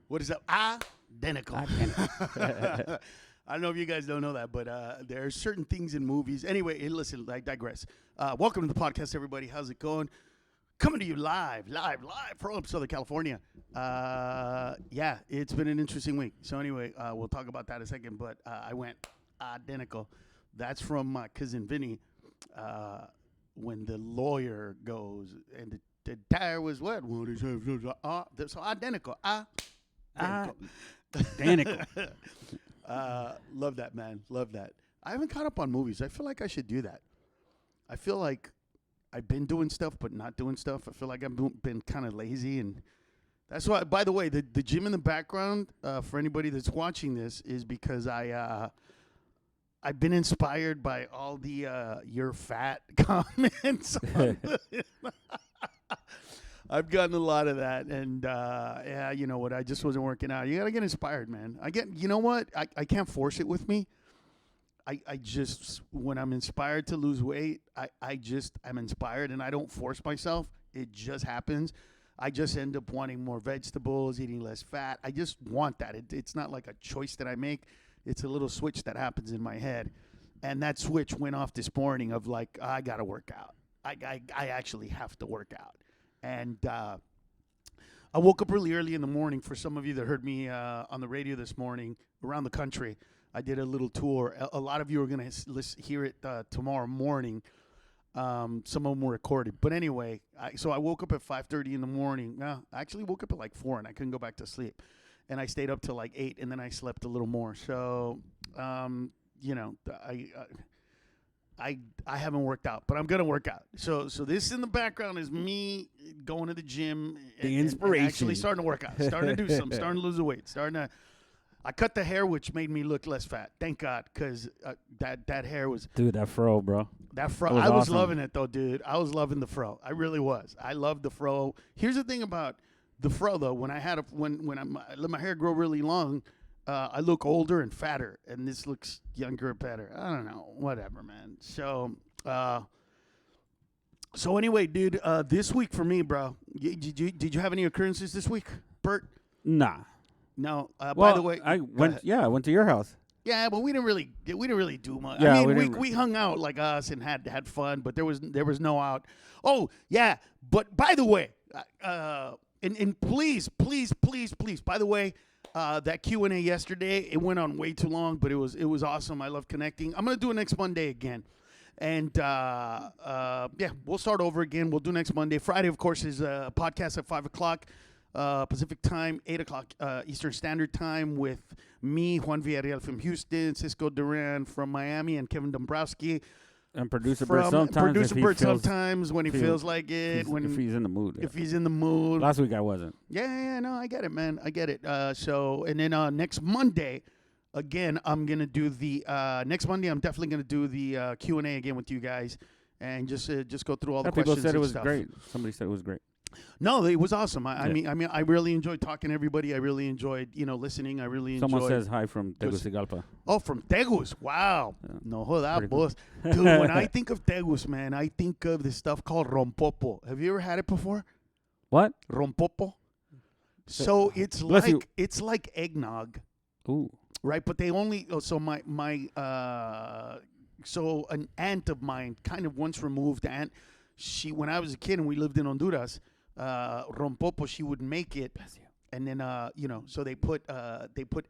What is that? Identical. I don't know if you guys don't know that, but there are certain things in movies. Anyway, listen, I digress. Welcome to the podcast, everybody. How's it going? Coming to you live from Southern California. Yeah, it's been an interesting week. So anyway, we'll talk about that in a second. But I went identical. That's from my cousin Vinny. When the lawyer goes and the tire was what? So identical. Identical. Love that, man. Love that. I haven't caught up on movies. I feel like I should do that. I feel like I've been doing stuff but not doing stuff. I feel like I've been kind of lazy, and that's why. By the way, the gym in the background for anybody that's watching this is because I've been inspired by all the "you're fat" comments. I've gotten a lot of that, and yeah, you know what? I just wasn't working out. You gotta get inspired, man. You know what? I can't force it with me. I just, when I'm inspired to lose weight, I'm inspired, and I don't force myself. It just happens. I just end up wanting more vegetables, eating less fat. I just want that. It's not like a choice that I make. It's a little switch that happens in my head, and that switch went off this morning of like, I gotta work out. I actually have to work out. And I woke up really early in the morning. For some of you that heard me on the radio this morning around the country, I did a little tour. A lot of you are going to hear it tomorrow morning. Some of them were recorded. But anyway, so I woke up at 5:30 in the morning. No, I actually woke up at like 4, and I couldn't go back to sleep. And I stayed up till like 8, and then I slept a little more. So, you know, I haven't worked out, but I'm going to work out. So this in the background is me going to the gym. The inspiration. And actually starting to work out, starting to do something, starting to lose the weight, I cut the hair, which made me look less fat. Thank God, because that hair was... Dude, that fro, bro. That fro. Was I was awesome. loving it, though, dude. I was loving the fro. I really was. I loved the fro. Here's the thing about the fro, though. When I let my hair grow really long, I look older and fatter, and this looks younger and better. I don't know. Whatever, man. So anyway, dude, this week for me, bro, did you have any occurrences this week, Bert? Nah. No. Well, by the way, I went to your house. Yeah, but we didn't really do much. Yeah, I mean, we hung out like us and had fun, but there was no out. Oh yeah, but by the way, and please, by the way. That Q&A yesterday, it went on way too long, but it was awesome. I love connecting. I'm going to do it next Monday again. And, yeah, we'll start over again. We'll do next Monday. Friday, of course, is a podcast at 5 o'clock Pacific time, 8 o'clock Eastern Standard Time with me, Juan Villarreal from Houston, Cisco Duran from Miami, and Kevin Dombrowski. And producer Bert sometimes when he feels like it. If he's in the mood. If he's in the mood. Last week I wasn't. Yeah, no, I get it, man. I get it. So, and then next Monday, again, I'm going to do the, next Monday, I'm definitely going to do the Q&A again with you guys and just go through all the questions people said it was stuff. great. Somebody said it was great. No, it was awesome. I mean, I really enjoyed talking to everybody. I really enjoyed, listening. I really enjoyed. Someone says hi from Tegucigalpa. Oh, from Tegus. Wow. Yeah. No, joda, Pretty boss. Dude, when I think of Tegus, man, I think of this stuff called rompopo. Have you ever had it before? What? Rompopo. So it's like eggnog. Ooh. Right, but they only so so an aunt of mine, kind of once removed aunt, when I was a kid and we lived in Honduras, rompopo, she would make it, and then so they put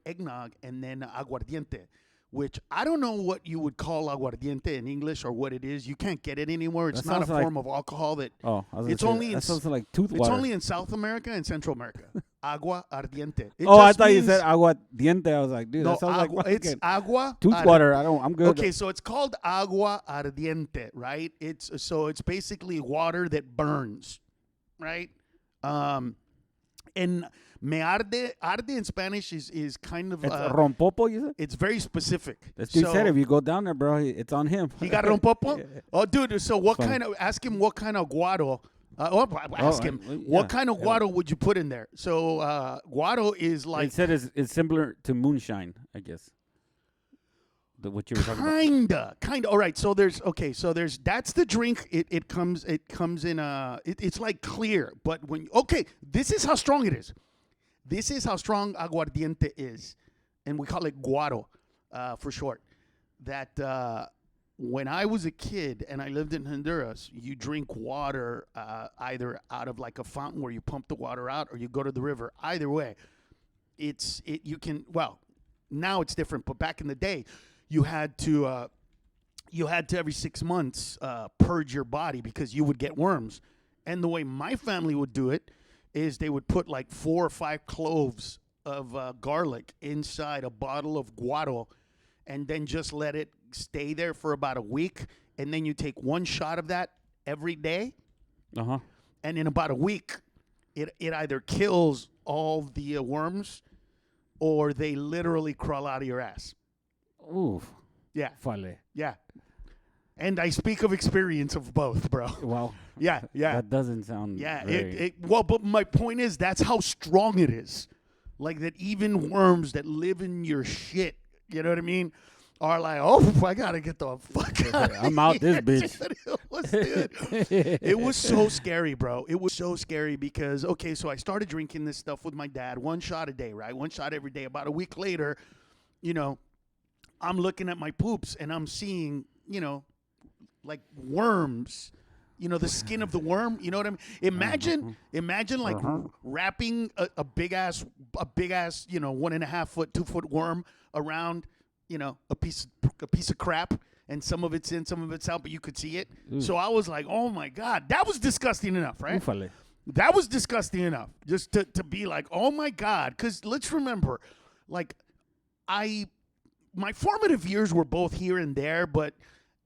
eggnog and then aguardiente, which I don't know what you would call aguardiente in English or what it is. You can't get it anymore. It's not a form of alcohol that. Oh, it's only that sounds like tooth water. It's only in South America and Central America. Agua ardiente. I thought you said agua diente. I was like, dude, no, that sounds like it's agua tooth water. I'm good. Okay, so it's called agua ardiente, right? It's basically water that burns, right? And me arde in Spanish is kind of it's rompopo, you said? It's very specific. This dude said if you go down there, bro, it's on him. He got rompopo? Yeah. Oh, dude, so ask him what kind of guaro. What kind of guaro would you put in there? So guaro is like... It said it's similar to moonshine, I guess. What you were talking about. Kinda. All right. So there's that's the drink. It comes in it's like clear, but this is how strong it is. This is how strong aguardiente is, and we call it guaro for short. That when I was a kid and I lived in Honduras, you drink water either out of like a fountain where you pump the water out, or you go to the river. Either way, you can. Well, now it's different, but back in the day, you had to every 6 months purge your body because you would get worms. And the way my family would do it is they would put like 4 or 5 cloves of garlic inside a bottle of guaro, and then just let it stay there for about a week. And then you take 1 shot of that every day. Uh-huh. And in about a week, it either kills all the worms, or they literally crawl out of your ass. Oof. Yeah. Fale. Yeah. And I speak of experience of both, bro. Wow. Yeah. That doesn't sound very... Well, but my point is, that's how strong it is. Like, that even worms that live in your shit, you know what I mean, are like, oh, I got to get the fuck out. I'm out this bitch. It was so scary, bro. It was so scary because, okay, so I started drinking this stuff with my dad, 1 shot a day, right? 1 shot every day. About a week later, you know, I'm looking at my poops and I'm seeing, you know, like worms, you know, the skin of the worm. You know what I mean? Imagine like wrapping a big ass, you know, 1.5 foot, 2 foot worm around, you know, a piece of crap, and some of it's in, some of it's out, but you could see it. So I was like, oh my God, that was disgusting enough, right? Ufale. That was disgusting enough just to be like, oh my God. Because let's remember, like, my formative years were both here and there, but,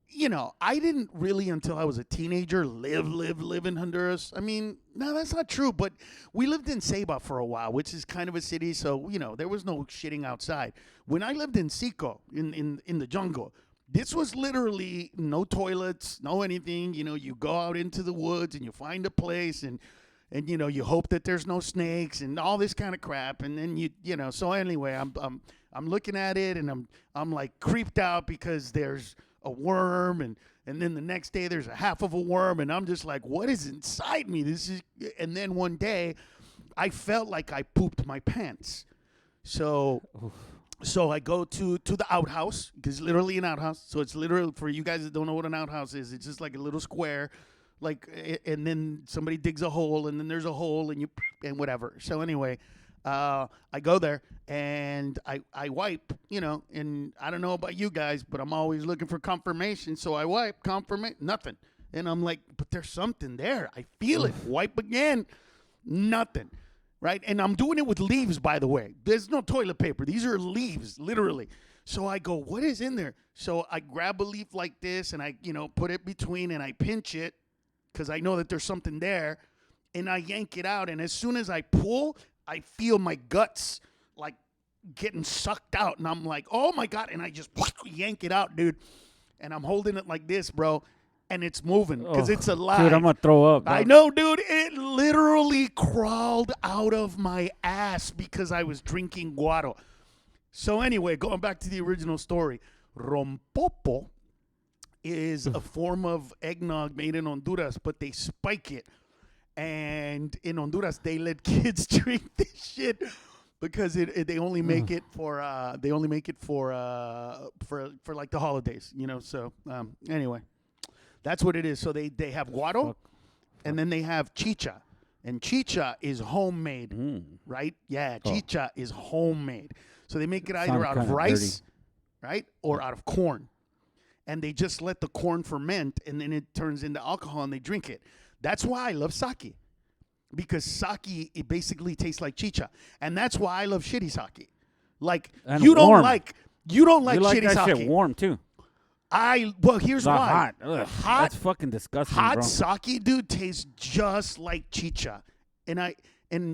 you know, I didn't really, until I was a teenager, live in Honduras. I mean, no, that's not true, but we lived in Ceiba for a while, which is kind of a city, so, you know, there was no shitting outside. When I lived in Sico, in the jungle, this was literally no toilets, no anything. You know, you go out into the woods and you find a place, and you know, you hope that there's no snakes and all this kind of crap, and then you know. So anyway, I'm looking at it, and I'm like creeped out because there's a worm, and then the next day there's a half of a worm, and I'm just like, what is inside me? And then one day, I felt like I pooped my pants. So I go to the outhouse, because it's literally an outhouse. So it's literally, for you guys that don't know what an outhouse is, it's just like a little square, like, and then somebody digs a hole, and then there's a hole, and whatever. So anyway, I go there, and I wipe, you know, and I don't know about you guys, but I'm always looking for confirmation. So I wipe, nothing. And I'm like, but there's something there. I feel it. Wipe again, nothing. Right? And I'm doing it with leaves, by the way. There's no toilet paper. These are leaves, literally. So I go, what is in there? So I grab a leaf like this, and I, you know, put it between, and I pinch it because I know that there's something there, and I yank it out. And as soon as I pull, I feel my guts like getting sucked out, and I'm like, oh my God. And I just yank it out, dude. And I'm holding it like this, bro. And it's moving because it's alive. Dude, I'm going to throw up. I know, dude. It literally crawled out of my ass because I was drinking guaro. So anyway, going back to the original story, rompopo is a form of eggnog made in Honduras, but they spike it. And in Honduras, they let kids drink this shit because they only make it for like the holidays, you know. So anyway. That's what it is. So they have guaro, and then they have chicha. And chicha is homemade, right? Yeah, chicha is homemade. So they make it either out of rice, right, or out of corn. And they just let the corn ferment, and then it turns into alcohol, and they drink it. That's why I love sake. Because sake, it basically tastes like chicha. And that's why I love shitty sake. Like, and you warm. don't like shitty that sake. Shit warm, too. Well, here's Not why. hot. That's fucking disgusting, hot bro. sake, dude, tastes just like chicha, and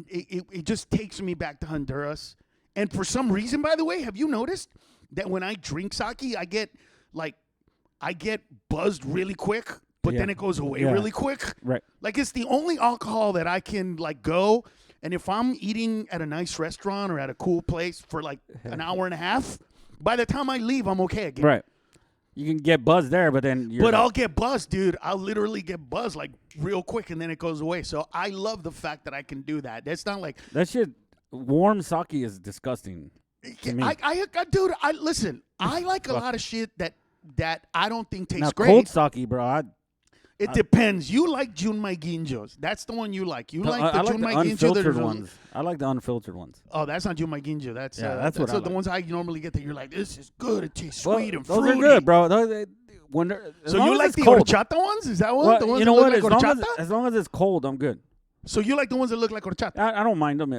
it just takes me back to Honduras. And for some reason, by the way, have you noticed that when I drink sake, I get buzzed really quick, but then it goes away really quick. Right. Like, it's the only alcohol that I can like go. And if I'm eating at a nice restaurant or at a cool place for like an hour and a half, by the time I leave, I'm okay again. Right. You can get buzzed there, but then I'll get buzzed, dude. I'll literally get buzzed like real quick, and then it goes away. So I love the fact that I can do that. That's not like that shit. warm sake is disgusting to me. Dude, listen. I like a lot of shit that I don't think tastes Now, great. cold sake, bro. It depends. You like Junmai Ginjos. That's the one you like. You like the I like the Junmai Ginjo. unfiltered ones. I like the unfiltered ones. Oh, that's not Junmai Ginjo. That's what I the like. ones I normally get that you're like, this is good. It tastes Well, sweet and those fruity. are good, bro. So you like the cold. horchata ones? Is that one? Well, the ones you that know look what? like horchata? As long as it's cold, I'm good. So you like the ones that look like horchata? I don't mind them.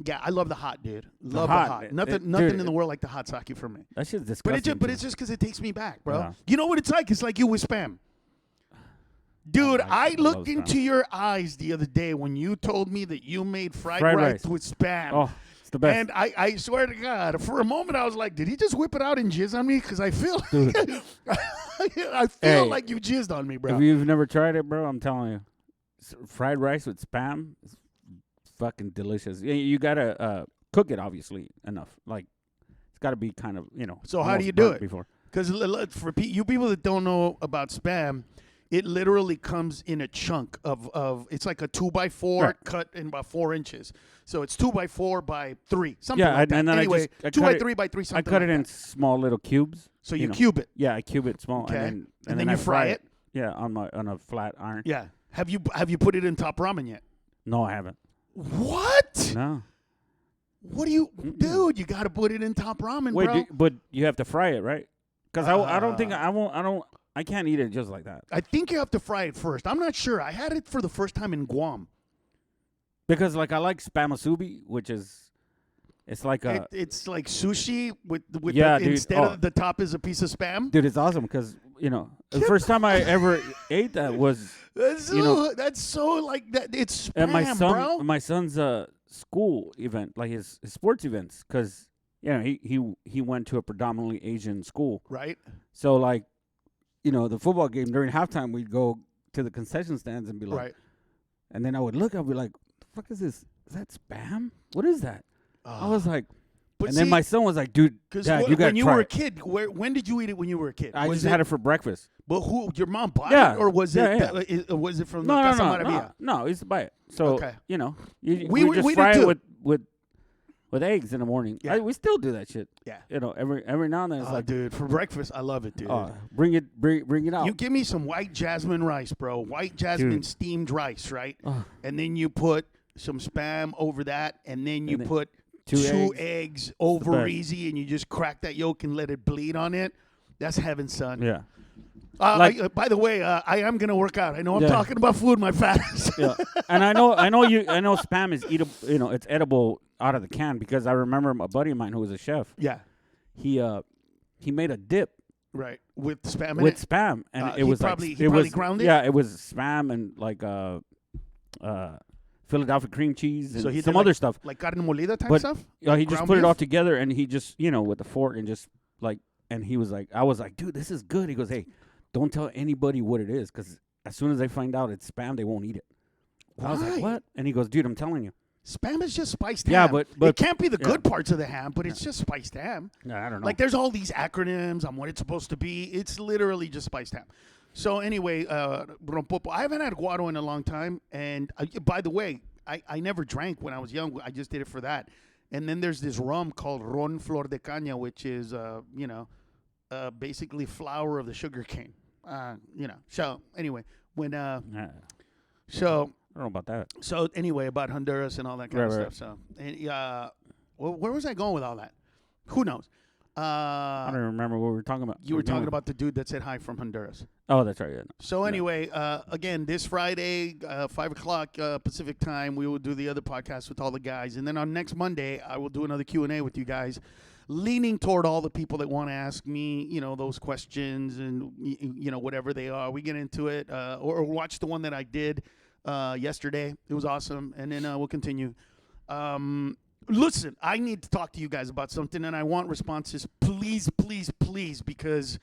Yeah, I love the hot, dude. Love the hot, hot. it- Nothing dude, in the world like the hot sake for me. That shit's But disgusting. it's just because it takes me back, bro. Yeah. You know what it's like? It's like you with Spam. Dude, I love looked Spam. into your eyes the other day when you told me that you made fried rice with Spam. Oh, it's the best. And I swear to God, for a moment I was like, did he just whip it out and jizz on me? Because I feel Hey, like you jizzed on me, bro. If you've never tried it, bro, I'm telling you, fried rice with Spam is fucking delicious. You gotta cook it obviously enough. Like it's got to be kind of So how do almost you do burnt it? before? Because for you people that don't know about Spam, it literally comes in a chunk of it's like a 2x4 Right. cut in about 4 inches. So it's 2x4 by 3, something Yeah, like that. and then Anyway, I 2x3 by 3, I something cut like it in that. small little cubes. So you cube it. Yeah, I cube it small, Okay. and And then then I you fry it. Yeah, on a flat iron. Yeah. Have you put it in top ramen yet? No, I haven't. What? No. What do you, dude? You got to put it in top ramen, Wait, bro. but you have to fry it, right? Because I don't think I can't eat it just like that. I think you have to fry it first. I'm not sure. I had it for the first time in Guam. Because like I like spamasubi, which is it's like It's like sushi with Yeah, dude. instead of the top is a piece of Spam. dude, it's awesome because the first time I ever ate that was That's so like that. It's Spam, at bro. my son's school event, like his sports events, because he went to a predominantly Asian school, Right. so like the football game during halftime we'd go to the concession stands and be like, Right. and then I'd be like, the fuck is this? Is that Spam? What is that? I was like, But and then see, my son was like, dude, Dad, you gotta when you try were a it. kid, when did you eat it? When you were a kid? I just had it for breakfast. But who? Your mom bought Yeah. it, or was Yeah, it? Was it from No, the no, Casa no, Maravilla? no. I used to buy it. So Okay. we We just did fry too. it with eggs in the morning. Yeah. We still do that shit. Yeah. Every now and then it's like, Dude, for breakfast, I love it, dude. bring it out. You give me some white jasmine rice, bro. White jasmine Dude. steamed rice, right? Oh. And then you put some Spam over that, and then you And then put two two eggs. eggs over best. easy, and you just crack that yolk and let it bleed on it. That's heaven, son. Yeah. By the way, I am gonna work out. I know I'm Yeah. talking about food, my fat ass. Yeah. And I know Spam is eatable. It's edible out of the can because I remember a buddy of mine who was a chef. Yeah, He made a dip right. With Spam in with it. Spam, and He it was probably- like he it probably was ground it? Yeah, it was Spam and like Philadelphia cream cheese and So he did some like- other stuff. Like carne molida type But, stuff. He Like just ground put it all beef? together, and he just with a fork and just like, and he was like, I was like, dude, this is good. He goes, hey, don't tell anybody what it is, because as soon as they find out it's Spam, they won't eat it. I was Why? like, what? And he goes, dude, I'm telling you. Spam is just spiced ham. Yeah, but it can't be the yeah. good parts of the ham, but it's just spiced ham. I don't know. Like there's all these acronyms on what it's supposed to be. It's literally just spiced ham. So anyway, rompopo. I haven't had guaro in a long time. And by the way, I never drank when I was young. I just did it for that. And then there's this rum called Ron Flor de Caña, which is basically flour of the sugar cane. So anyway, when so. I don't know about that. So anyway, about Honduras and all that kind of Right, stuff. So, and, where was I going with all that? Who knows? I don't remember what we were talking about. You were talking about the dude that said hi from Honduras. Oh, that's right. Yeah. So anyway, again, this Friday, 5:00 Pacific time, we will do the other podcast with all the guys, and then on next Monday, I will do another Q&A with you guys, leaning toward all the people that want to ask me, those questions and whatever they are. We get into it, or watch the one that I did yesterday. It was awesome, and then we'll continue. Listen, I need to talk to you guys about something, and I want responses, please, please, please, because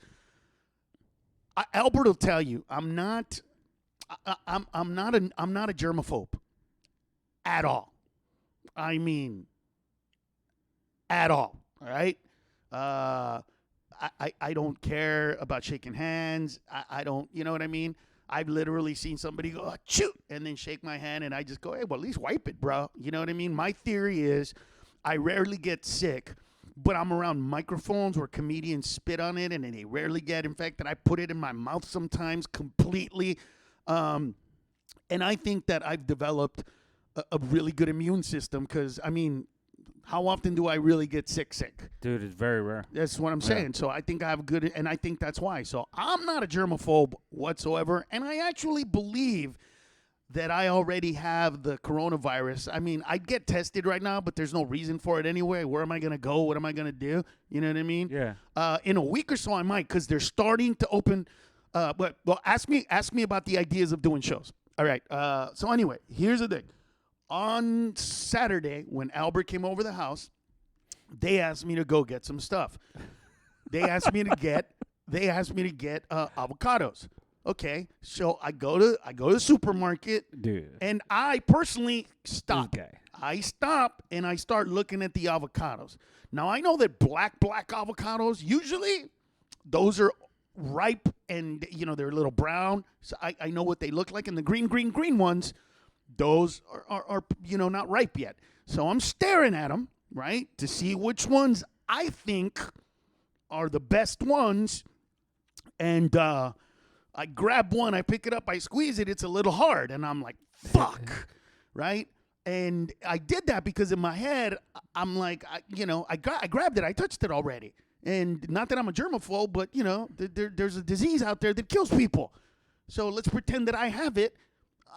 Albert will tell you I'm not a germaphobe at all. I mean, at all. All right. I don't care about shaking hands. I don't. You know what I mean? I've literally seen somebody go, "Achoo," and then shake my hand, and I just go, "Hey, well, at least wipe it, bro." You know what I mean? My theory is I rarely get sick, but I'm around microphones where comedians spit on it, and they rarely get infected. I put it in my mouth sometimes completely. And I think that I've developed a really good immune system because, I mean, how often do I really get sick? Dude, it's very rare. That's what I'm saying. So I think I have a good, and I think that's why. So I'm not a germaphobe whatsoever, and I actually believe that I already have the coronavirus. I mean, I'd get tested right now, but there's no reason for it anyway. Where am I going to go? What am I going to do? You know what I mean? Yeah. In a week or so, I might, because they're starting to open. But ask me about the ideas of doing shows. All right. So anyway, here's the thing. On Saturday, when Albert came over the house, they asked me to go get some stuff. They asked me to get avocados. Okay, so I go to the supermarket, dude, and I personally stop. This guy. I stop and I start looking at the avocados. Now I know that black avocados, usually those are ripe and they're a little brown. So I know what they look like, and the green ones, those are not ripe yet. So I'm staring at them, right, to see which ones I think are the best ones. And I grab one, I pick it up, I squeeze it. It's a little hard, and I'm like, fuck, right? And I did that because in my head, I'm like, I grabbed it, I touched it already. And not that I'm a germaphobe, but there's a disease out there that kills people. So let's pretend that I have it.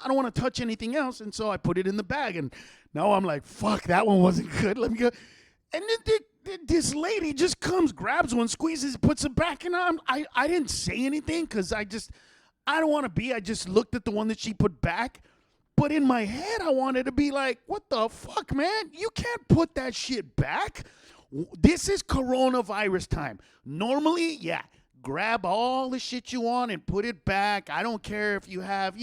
I don't want to touch anything else, and so I put it in the bag. And now I'm like, fuck, that one wasn't good. Let me go. And then this lady just comes, grabs one, squeezes, puts it back, and I didn't say anything because I don't want to be. I just looked at the one that she put back. But in my head, I wanted to be like, what the fuck, man? You can't put that shit back. This is coronavirus time. Normally, yeah, grab all the shit you want and put it back. I don't care if you have,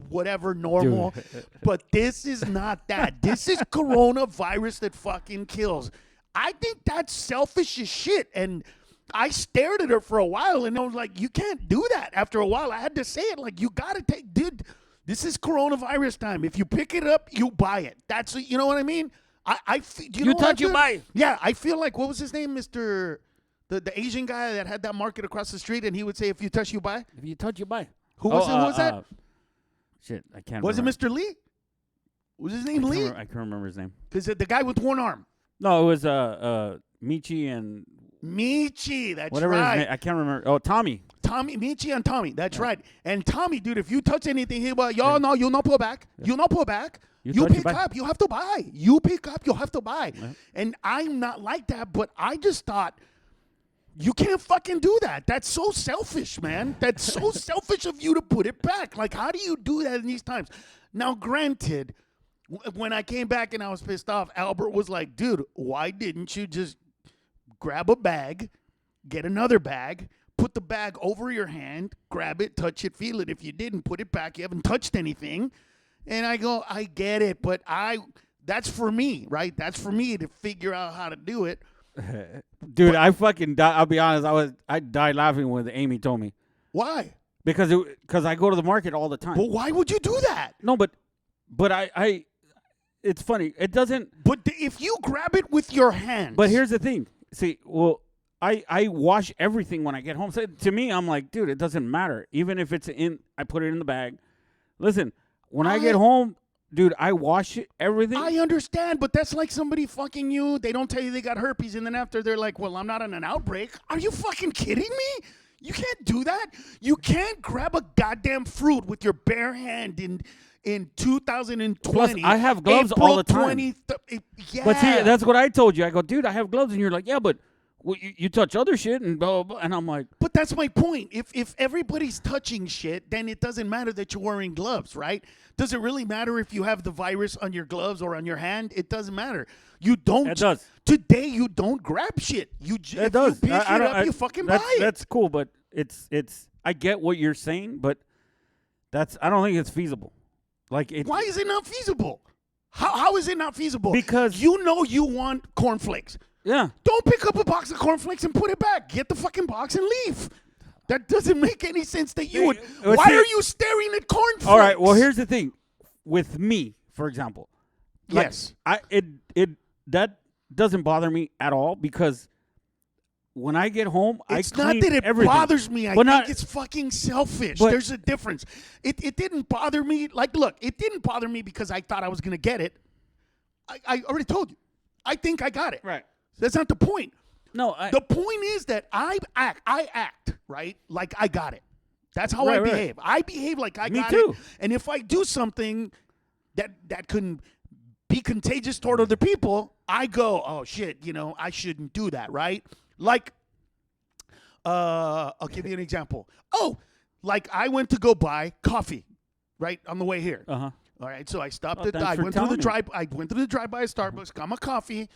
whatever normal. Dude. But this is not that. This is coronavirus that fucking kills. I think that's selfish as shit. And I stared at her for a while, and I was like, you can't do that. After a while, I had to say it. Like, you got to dude, this is coronavirus time. If you pick it up, you buy it. That's, you know what I mean? You touch, you buy. Yeah, I feel like, what was his name, Mr. The Asian guy that had that market across the street, and he would say, if you touch, you buy? If you touch, you buy. Who was that? Shit, I can't remember. Was it Mr. Lee? Was his name Lee? I can't remember his name. Because the guy with one arm. No, it was Michi and... Michi, that's whatever right. His name, I can't remember. Oh, Tommy. Michi and Tommy, that's right. And Tommy, dude, if you touch anything, he will, no, you'll not pull back. Yeah. You'll not pull back. You pick up, you have to buy. You pick up, you have to buy. Yeah. And I'm not like that, but I just thought, you can't fucking do that. That's so selfish, man. That's so selfish of you to put it back. Like, how do you do that in these times? Now, granted, when I came back and I was pissed off, Albert was like, dude, why didn't you just grab a bag, get another bag, put the bag over your hand, grab it, touch it, feel it. If you didn't, put it back. You haven't touched anything. And I go, I get it, but that's for me, right? That's for me to figure out how to do it. Dude, I fucking died. I'll be honest. I died laughing when Amy told me. Why? Because I go to the market all the time. But why would you do that? No, but I it's funny. It doesn't. But if you grab it with your hands. But here's the thing. See, well, I wash everything when I get home. So to me, I'm like, dude, it doesn't matter. Even if it's I put it in the bag. Listen, when I get home, dude, I wash it, everything. I understand, but that's like somebody fucking you. They don't tell you they got herpes, and then after they're like, well, I'm not in an outbreak. Are you fucking kidding me? You can't do that. You can't grab a goddamn fruit with your bare hand in 2020. Plus, I have gloves April all the time. Yeah. But see, that's what I told you. I go, dude, I have gloves. And you're like, yeah, but you touch other shit and blah, blah, blah. And I'm like. But that's my point. If everybody's touching shit, then it doesn't matter that you're wearing gloves, right? Does it really matter if you have the virus on your gloves or on your hand? It doesn't matter. You don't. It does. Today, you don't grab shit. It does. You pick it up, you fucking buy it. That's cool, but it's. I get what you're saying, but I don't think it's feasible. Why is it not feasible? How is it not feasible? Because you know you want cornflakes. Yeah. Don't pick up a box of cornflakes and put it back. Get the fucking box and leave. That doesn't make any sense that you Hey, would. let's Why see. are you staring at cornflakes? All right. Well, here's the thing. With me, for example. Like, Yes. That doesn't bother me at all because when I get home, It's I not clean that it everything. bothers me. I But think not- it's fucking selfish. but- There's a difference. It didn't bother me. Like, look, it didn't bother me because I thought I was going to get it. I already told you. I think I got it. Right. That's not the point. No, The point is that I act, right, like I got it. That's how I Right, right. behave. I behave like I Me got too. it. And if I do something that can be contagious toward other people, I go, oh shit, I shouldn't do that, right? Like, I'll give you an example. Oh, like I went to go buy coffee, right, on the way here. Uh huh. All right, so I stopped Well, at. thanks I for went through the telling drive. I went through the drive-by at Starbucks, got my coffee,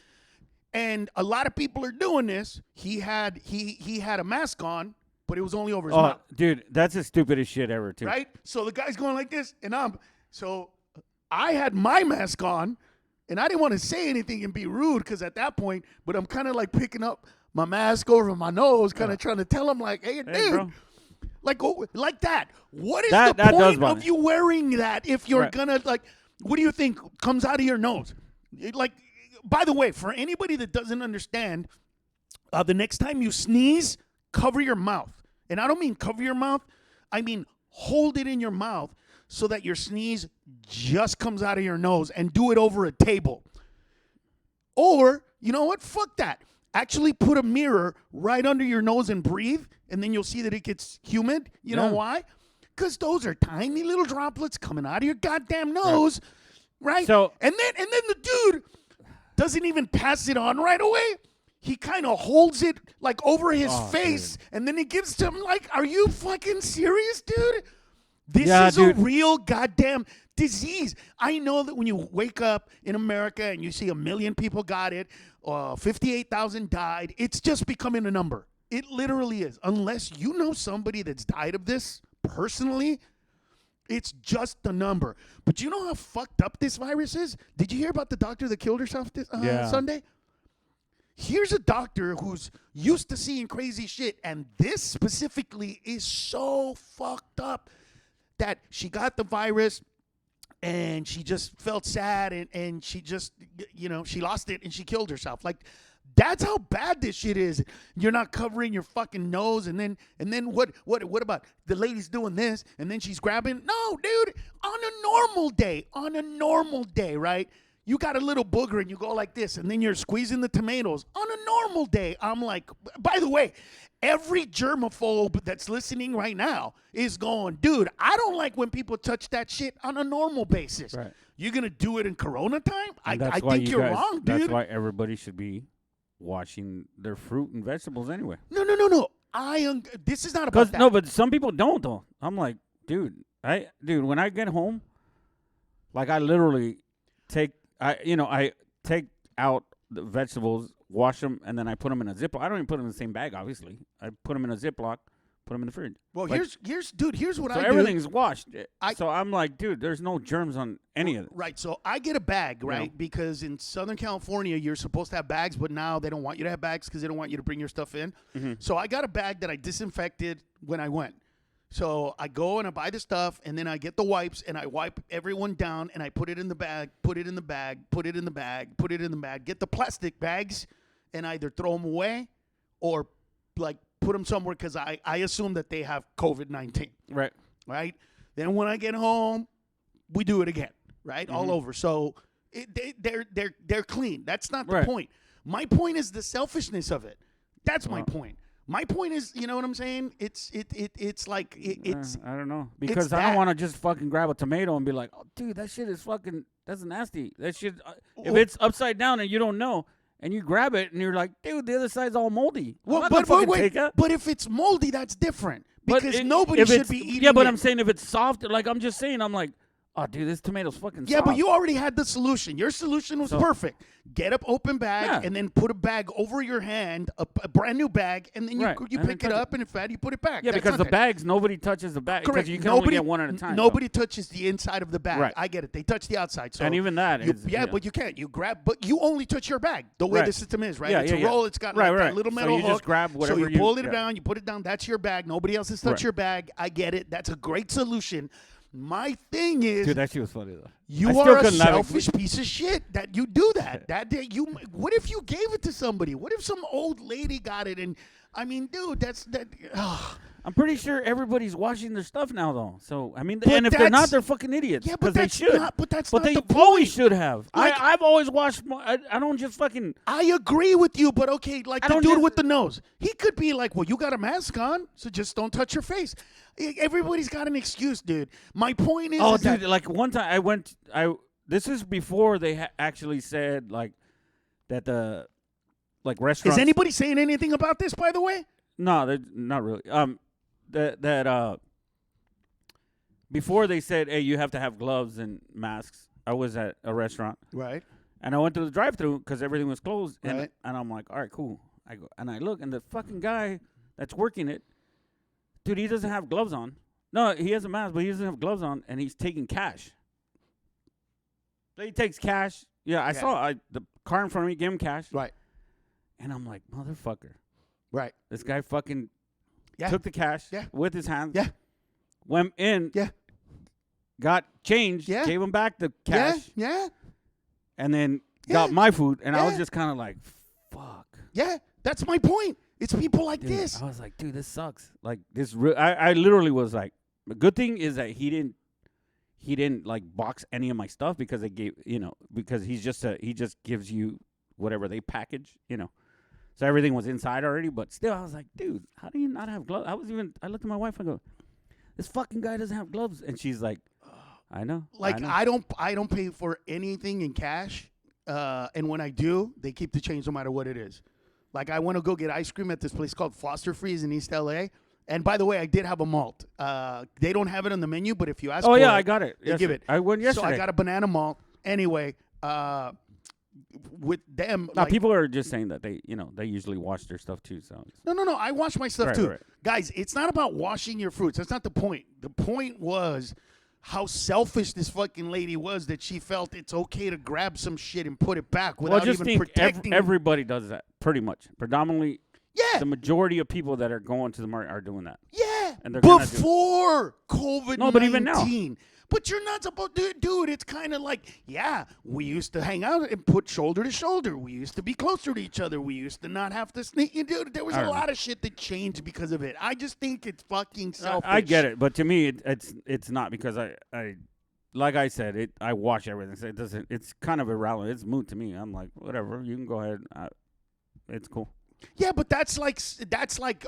and a lot of people are doing this. He had a mask on, but it was only over his mouth, Dude, that's the stupidest shit ever, too. right? So the guy's going like this, and I had my mask on, and I didn't want to say anything and be rude because at that point, but I'm kind of like picking up my mask over my nose, kind of trying to tell him like, hey, Hey, dude. bro. Like that. What is That the does point bother of me. you wearing that if you're Right. gonna what do you think comes out of your nose? By the way, for anybody that doesn't understand, the next time you sneeze, cover your mouth. And I don't mean cover your mouth. I mean hold it in your mouth so that your sneeze just comes out of your nose and do it over a table. Or, you know what? Fuck that. Actually put a mirror right under your nose and breathe, and then you'll see that it gets humid. You know Yeah. why? Because those are tiny little droplets coming out of your goddamn nose, right? So- and then the dude doesn't even pass it on right away. He kind of holds it like over his face, and then he gives to him like, "Are you fucking serious, dude? This Yeah, is dude. a real goddamn disease." I know that when you wake up in America and you see 1 million people got it, 58,000 died, it's just becoming a number. It literally is. Unless you know somebody that's died of this personally, it's just a number. But you know how fucked up this virus is? Did you hear about the doctor that killed herself this Yeah. Sunday? Here's a doctor who's used to seeing crazy shit, and this specifically is so fucked up that she got the virus and she just felt sad and she just, she lost it and she killed herself. Like, that's how bad this shit is. You're not covering your fucking nose, and then what about the lady's doing this and then she's grabbing? No, dude, on a normal day, right? You got a little booger and you go like this, and then you're squeezing the tomatoes. On a normal day, I'm like, by the way, every germaphobe that's listening right now is going, dude, I don't like when people touch that shit on a normal basis. Right. You're going to do it in Corona time? And I that's why think you you're guys- wrong, dude. That's why everybody should be washing their fruit and vegetables anyway. No. This is not about Because that. no, but some people don't though. I'm like, dude, when I get home, like I literally take take out the vegetables, wash them, and then I put them in a Ziploc. I don't even put them in the same bag, obviously. I put them in a Ziploc, put them in the fridge. Well, Like, here's what so I do. everything's washed. I- So I'm like, dude, there's no germs on any of it. Right. So I get a bag, right? know? Because in Southern California, you're supposed to have bags, but now they don't want you to have bags because they don't want you to bring your stuff in. Mm-hmm. So I got a bag that I disinfected when I went. So I go and I buy the stuff, and then I get the wipes, and I wipe everyone down, and I put it in the bag, put it in the bag, put it in the bag, put it in the bag. Get the plastic bags, and either throw them away or like put them somewhere because I assume that they have COVID-19. Right. Right? Then when I get home, we do it again, right? All over. So they're clean. That's not the Right. point. My point is the selfishness of it. That's my point. My point is, you know what I'm saying? It's like it's I don't know because I that. don't want to just fucking grab a tomato and be like, oh, dude, that shit is fucking that's nasty. That shit. If it's upside down and you don't know, and you grab it and you're like, dude, the other side's all moldy. I'm not gonna fucking take that. but if it's moldy, that's different But because it- nobody if should it's- be eating. Yeah, but it. I'm saying if it's soft, like I'm just saying, I'm like, oh, dude, this tomato's fucking Yeah, soft. but you already had the solution. Your solution was perfect. Get up, open bag, and then put a bag over your hand, a brand new bag, and then you And pick it up, and if fat, you put it back. Yeah, That's because the okay. bags, nobody touches the bag. Correct. Because you can only get one at a time. Nobody touches the inside of the bag. Right. I get it. They touch the outside. So and even that is... but you can't. You grab, but you only touch your bag. The way the system is, right? It's a roll. It's got that little metal hook. So you just grab whatever So you pull it down. You put it down. That's your bag. Nobody else has touched your bag. I get it. That's a great solution. My thing is, dude, that shit was funny though. You are a selfish piece of shit that you do that. What if you gave it to somebody? What if some old lady got it? And I mean, dude, that's that. I'm pretty sure everybody's washing their stuff now, though. So I mean, and if they're not, they're fucking idiots. Yeah, but they should. But that's but not the they point. always should have. Like, I've always washed. I don't just fucking. I agree with you, but okay, like the dude just, with the nose, he could be like, "Well, you got a mask on, so just don't touch your face." Everybody's got an excuse, dude. My point is, dude, like one time this is before they actually said like that the restaurants. Is anybody saying anything about this? By the way, no, they're not really. Before they said, hey, you have to have gloves and masks. I was at a restaurant, right? And I went to the drive-thru because everything was closed, right? And I'm like, all right, cool. I go and I look, and the fucking guy that's working it, dude, he doesn't have gloves on. No, he has a mask, but he doesn't have gloves on, and he's taking cash. So he takes cash. Yeah, I saw the car in front of me, gave him cash. Right. And I'm like, motherfucker. Right. This guy fucking took the cash with his hands. Yeah. Went in. Yeah. Got changed. Yeah. Gave him back the cash. Yeah. And then got my food. And I was just kind of like, fuck. Yeah. That's my point. It's people like this. I was like, dude, this sucks. Like this. I literally was like, the good thing is that he didn't like box any of my stuff because they gave, because he just gives you whatever they package, So everything was inside already, but still I was like, dude, how do you not have gloves? I looked at my wife and I go, this fucking guy doesn't have gloves. And she's like, I know. Like I don't pay for anything in cash. And when I do, they keep the change no matter what it is. Like I want to go get ice cream at this place called Foster Freeze in East LA. And by the way, I did have a malt. They don't have it on the menu, but if you ask for it, I got it. They give it. I went yesterday. So I got a banana malt. Anyway, with them. Now, people are just saying that they usually wash their stuff too. So No. I wash my stuff too. Right. Guys, it's not about washing your fruits. That's not the point. The point was how selfish this fucking lady was that she felt it's okay to grab some shit and put it back without even protecting. Everybody does that, pretty much. Predominantly, yeah. The majority of people that are going to the market are doing that. Yeah, and they're before COVID-19. No, but even now. But you're not supposed to, dude. It's kind of like, we used to hang out and put shoulder to shoulder. We used to be closer to each other. We used to not have to sneak. Dude, there was a lot of shit that changed because of it. I just think it's fucking selfish. I get it, but to me, it's not because I like I said, I watch everything. So it doesn't. It's kind of irrelevant. It's moot to me. I'm like, whatever. You can go ahead. It's cool. Yeah, but that's like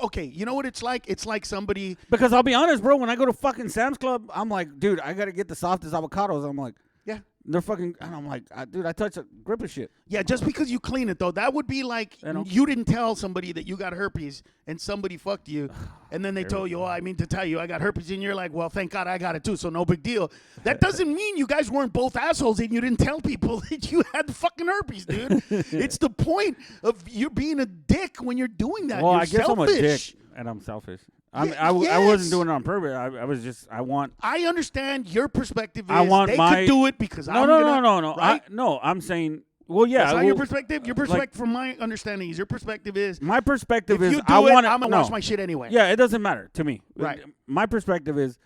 okay, you know what it's like? It's like somebody. Because I'll be honest, bro. When I go to fucking Sam's Club, I'm like, dude, I gotta get the softest avocados. I'm like, yeah, they're fucking, and I'm like, dude, I touch a grip of shit. Yeah, just because you clean it though, that would be like you didn't tell somebody that you got herpes and somebody fucked you, and then they told you, I mean to tell you I got herpes, and you're like, well, thank God I got it too, so no big deal. That doesn't mean you guys weren't both assholes and you didn't tell people that you had the fucking herpes, dude. It's the point of you being a dick when you're doing that. Well, you're I guess selfish. I'm a dick and I'm selfish. I wasn't doing it on purpose. I was just, I understand your perspective is could do it because No. Right? I'm saying, well, yeah. That's not your perspective. Your perspective, from my understanding, is your perspective is. My perspective is I'm gonna wash my shit anyway. Yeah, it doesn't matter to me. Right. My perspective is,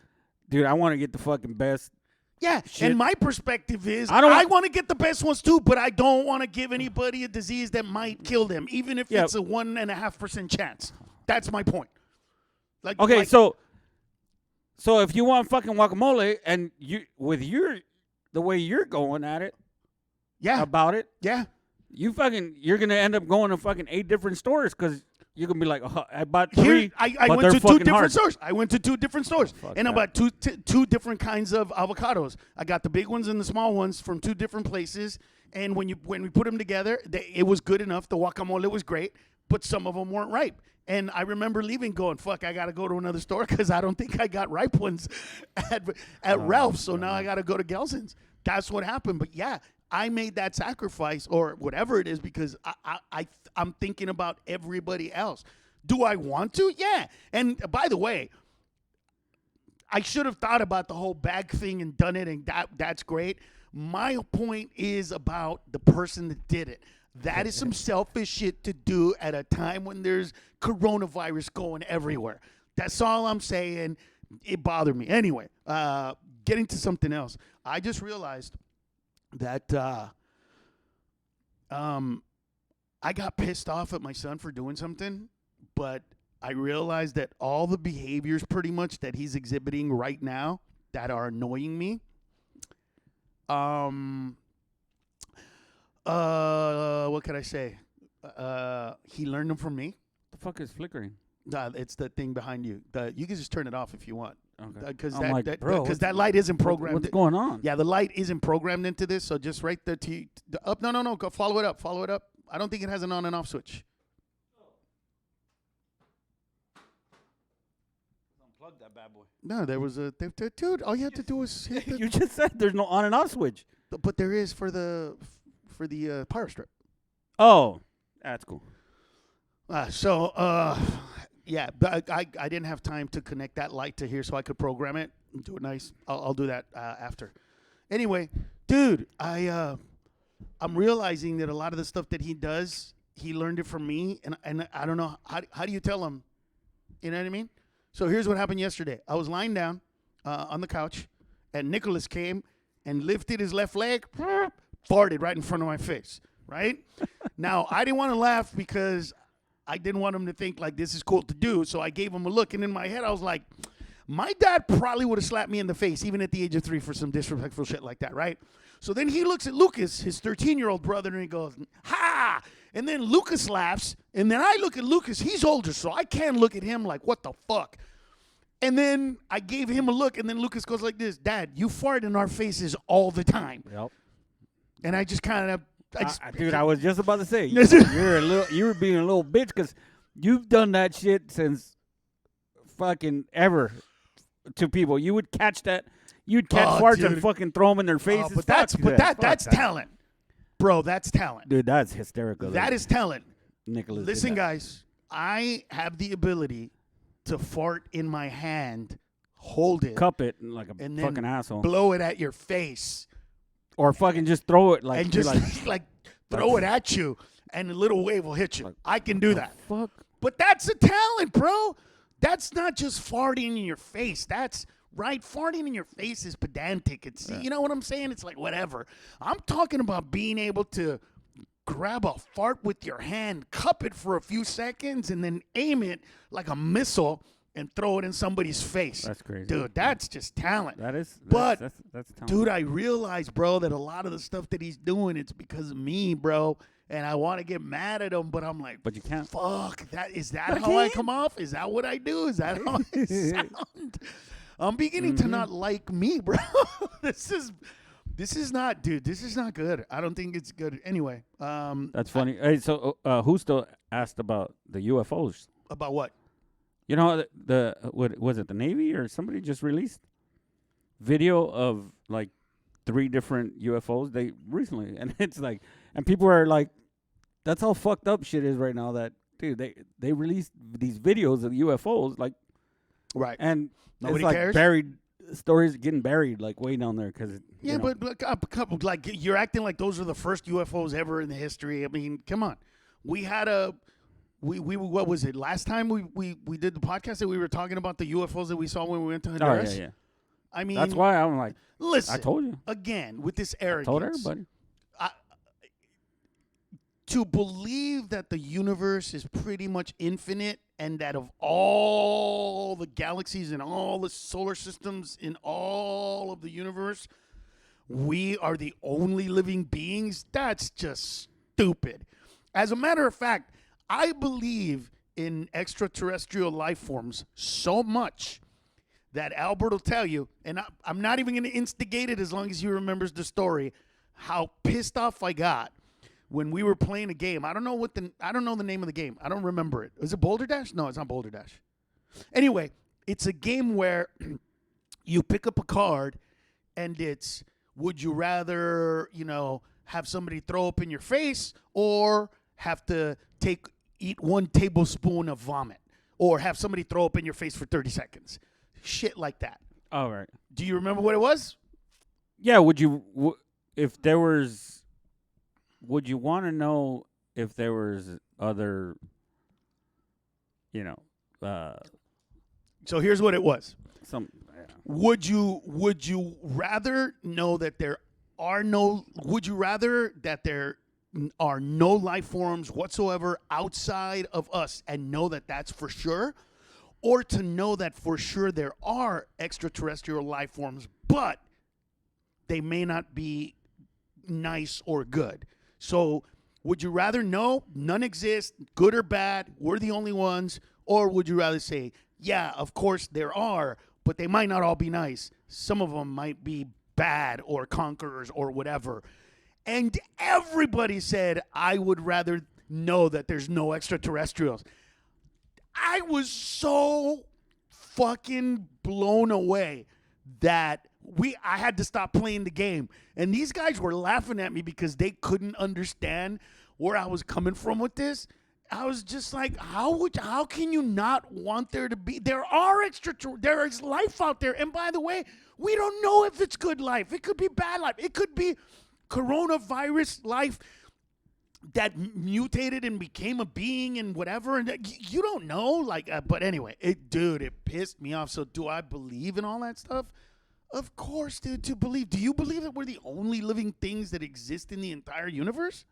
dude, I want to get the fucking best. Yeah, shit. And my perspective is, I want to get the best ones too, but I don't want to give anybody a disease that might kill them, even if it's a 1.5% chance. That's my point. So if you want fucking guacamole and the way you're going at it, about it, you're gonna end up going to fucking 8 different stores because you're gonna be like, I bought 3. I went to 2 different stores. I went to 2 different stores, and I bought two different kinds of avocados. I got the big ones and the small ones from 2 different places, And when we put them together, it was good enough. The guacamole was great, but some of them weren't ripe. And I remember leaving going, fuck, I got to go to another store because I don't think I got ripe ones at Ralph's. So now I got to go to Gelson's. That's what happened. But yeah, I made that sacrifice or whatever it is because I'm thinking about everybody else. Do I want to? Yeah. And by the way, I should have thought about the whole bag thing and done it, and that's great. My point is about the person that did it. That is some selfish shit to do at a time when there's coronavirus going everywhere. That's all I'm saying. It bothered me. Anyway, getting to something else. I just realized that I got pissed off at my son for doing something, but I realized that all the behaviors pretty much that he's exhibiting right now that are annoying me, what could I say? He learned them from me. The fuck is flickering? It's the thing behind you. You can just turn it off if you want. Okay. Because that light isn't programmed. What's going on? Yeah, the light isn't programmed into this. So just right there up. No. Go follow it up. Follow it up. I don't think it has an on and off switch. Unplug that bad boy. No, there was a dude. All you have to do is hit the, You just said there's no on and off switch. but there is for the power strip. Oh, that's cool. Yeah, but I didn't have time to connect that light to here so I could program it and do it nice. I'll do that after. Anyway, dude, I'm realizing that a lot of the stuff that he does, he learned it from me, and I don't know how do you tell him? You know what I mean? So here's what happened yesterday. I was lying down on the couch, and Nicholas came and lifted his left leg, farted right in front of my face. Right? Now, I didn't want to laugh because I didn't want him to think like this is cool to do. So I gave him a look. And in my head, I was like, my dad probably would have slapped me in the face, even at the age of 3, for some disrespectful shit like that. Right? So then he looks at Lucas, his 13-year-old brother, and he goes, ha! And then Lucas laughs. And then I look at Lucas. He's older, so I can't look at him like, what the fuck? And then I gave him a look. And then Lucas goes like this, Dad, you fart in our faces all the time. Yep. And I just kind of... Dude, I was just about to say you were being a little bitch because you've done that shit since fucking ever to people. You would catch that, you'd catch farts dude. and fucking throw them in their faces. But that's talent, bro. That's talent, dude. That's hysterical. That is talent, Nicholas. Listen, guys, I have the ability to fart in my hand, hold it, cup it like a and fucking then asshole, blow it at your face. or fucking just throw it like and just like throw it at you, and a little wave will hit you. Like, I can do that. Fuck. But that's a talent, bro. That's not just farting in your face. That's right. Farting in your face is pedantic. It's you know what I'm saying? It's like whatever. I'm talking about being able to grab a fart with your hand, cup it for a few seconds, and then aim it like a missile and throw it in somebody's face. That's crazy. Dude, that's just talent. That's talent. Dude, I realize, bro, that a lot of the stuff that he's doing, it's because of me, bro. And I want to get mad at him, but I'm like, but you can't. Fuck, is that how I come off? Is that what I do? Is that how I sound? I'm beginning to not like me, bro. This is not, dude. This is not good. I don't think it's good. Anyway, that's funny. Hey, so who still asked about the UFOs? About what? You know, what was it, the Navy or somebody just released video of like 3 different UFOs they recently, and it's like, and people are like, that's how fucked up shit is right now. That dude, they released these videos of UFOs, like, right, and nobody it's like cares. Buried stories getting buried like way down there because yeah, but like you're acting like those are the first UFOs ever in the history. I mean, come on, we had a. We what was it? Last time we did the podcast that we were talking about the UFOs that we saw when we went to Honduras. Oh, yeah. I mean, that's why I'm like, listen. I told you again with this arrogance. I told everybody. To believe that the universe is pretty much infinite and that of all the galaxies and all the solar systems in all of the universe, we are the only living beings. That's just stupid. As a matter of fact, I believe in extraterrestrial life forms so much that Albert will tell you, and I'm not even going to instigate it as long as he remembers the story, how pissed off I got when we were playing a game. I don't know the name of the game. I don't remember it. Is it Boulder Dash? No, it's not Boulder Dash. Anyway, it's a game where you pick up a card and it's, would you rather, have somebody throw up in your face or have to eat 1 tablespoon of vomit or have somebody throw up in your face for 30 seconds. Shit like that. All right. Do you remember what it was? Yeah. Would you want to know if there was other, So here's what it was. Yeah. Would you rather know that there are no life forms whatsoever outside of us and know that that's for sure, or to know that for sure there are extraterrestrial life forms but they may not be nice or good? So would you rather know none exist, good or bad, we're the only ones, or would you rather say, yeah, of course there are, but they might not all be nice. Some of them might be bad or conquerors or whatever. And everybody said, I would rather know that there's no extraterrestrials. I was so fucking blown away that I had to stop playing the game. And these guys were laughing at me because they couldn't understand where I was coming from with this. I was just like, how can you not want there to be? There is life out there. And by the way, we don't know if it's good life. It could be bad life. It could be coronavirus life that mutated and became a being and whatever. And you don't know. But anyway, it pissed me off. So do I believe in all that stuff? Of course, dude, to believe. Do you believe that we're the only living things that exist in the entire universe?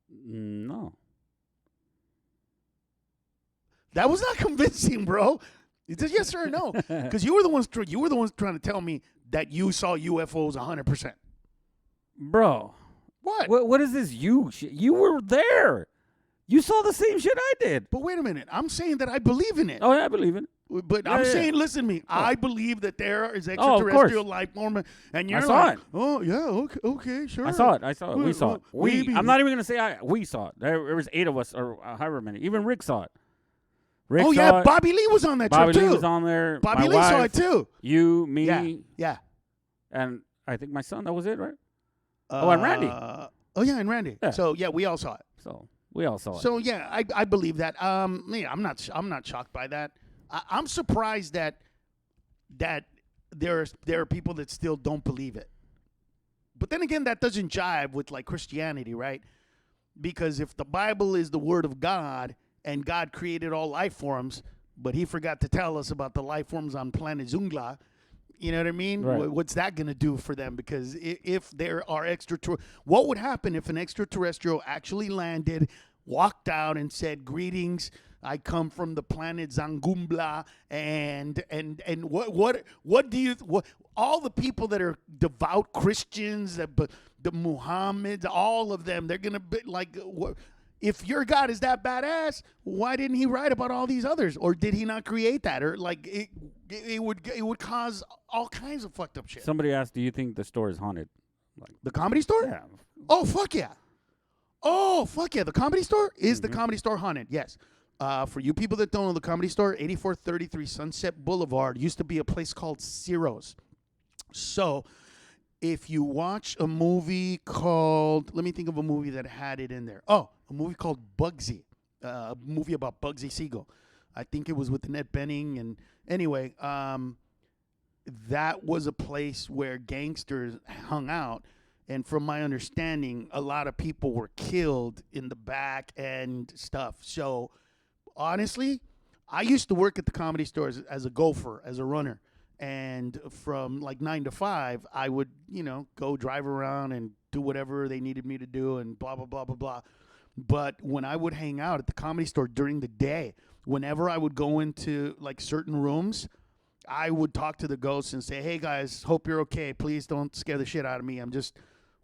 No. That was not convincing, bro. It's a yes or no. Because you were the ones trying to tell me that you saw UFOs 100%. Bro. What? What is this you shit? You were there. You saw the same shit I did. But wait a minute. I'm saying that I believe in it. Oh, yeah, I believe in it. But I'm saying, listen to me. Oh. I believe that there is of extraterrestrial life form, and you're saw it. Oh yeah, okay, sure. I saw it. We saw it. I'm not even gonna say we saw it. There was 8 of us, or however many. Even Rick saw it. Oh yeah, Bobby Lee was on that trip too. Bobby Lee was on there. Bobby Lee saw it too. You, me, yeah, and I think my son. That was it, right? And Randy. And Randy. Yeah. So yeah, we all saw it. So we all saw it. So yeah, I believe that. Yeah, I'm not shocked by that. I'm surprised that there are people that still don't believe it. But then again, that doesn't jive with like Christianity, right? Because if the Bible is the word of God and God created all life forms, but he forgot to tell us about the life forms on planet Zungla, you know what I mean? Right. What's that going to do for them? Because if there are what would happen if an extraterrestrial actually landed, walked out and said, greetings, I come from the planet Zangumbla, and what do you all the people that are devout Christians, the Muhammads, all of them, they're gonna be like, if your God is that badass, why didn't he write about all these others, or did he not create that, or like it would cause all kinds of fucked up shit. Somebody asked, do you think the store is haunted? Like the Comedy Store? Yeah. Oh fuck yeah! Oh fuck yeah! The Comedy Store is the Comedy Store haunted? Yes. For you people that don't know, the Comedy Store, 8433 Sunset Boulevard, used to be a place called Ciro's. So, if you watch a movie called, let me think of a movie that had it in there. Oh, a movie called Bugsy, a movie about Bugsy Siegel. I think it was with Annette Bening. And anyway, that was a place where gangsters hung out. And from my understanding, a lot of people were killed in the back and stuff. So, honestly, I used to work at the Comedy Store as a gopher, as a runner. And from like 9 to 5, I would, go drive around and do whatever they needed me to do and blah, blah, blah, blah, blah. But when I would hang out at the Comedy Store during the day, whenever I would go into like certain rooms, I would talk to the ghosts and say, hey guys, hope you're okay. Please don't scare the shit out of me. I'm just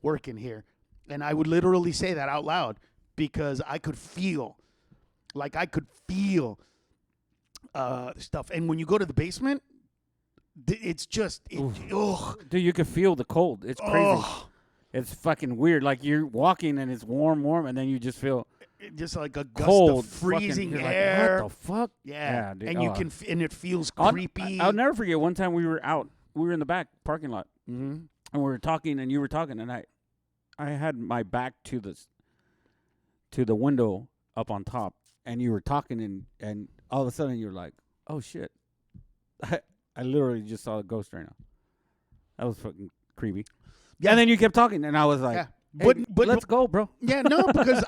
working here. And I would literally say that out loud because I could feel stuff. And when you go to the basement, it's just, dude, you can feel the cold. It's crazy. It's fucking weird. Like you're walking and it's warm, and then you just feel Just like a gust cold, of freezing fucking, air. Like, what the fuck? Yeah, dude. and you can, and it feels I'll- creepy. I'll never forget one time we were out. We were in the back parking lot, Mm-hmm. and we were talking, and you were talking, and I had my back to the window up on top, and you were talking, and all of a sudden you're like, oh shit, I literally just saw a ghost right now. That was fucking creepy. Yeah. And then you kept talking, and I was like, Yeah. hey, let's go, bro. Yeah, no, because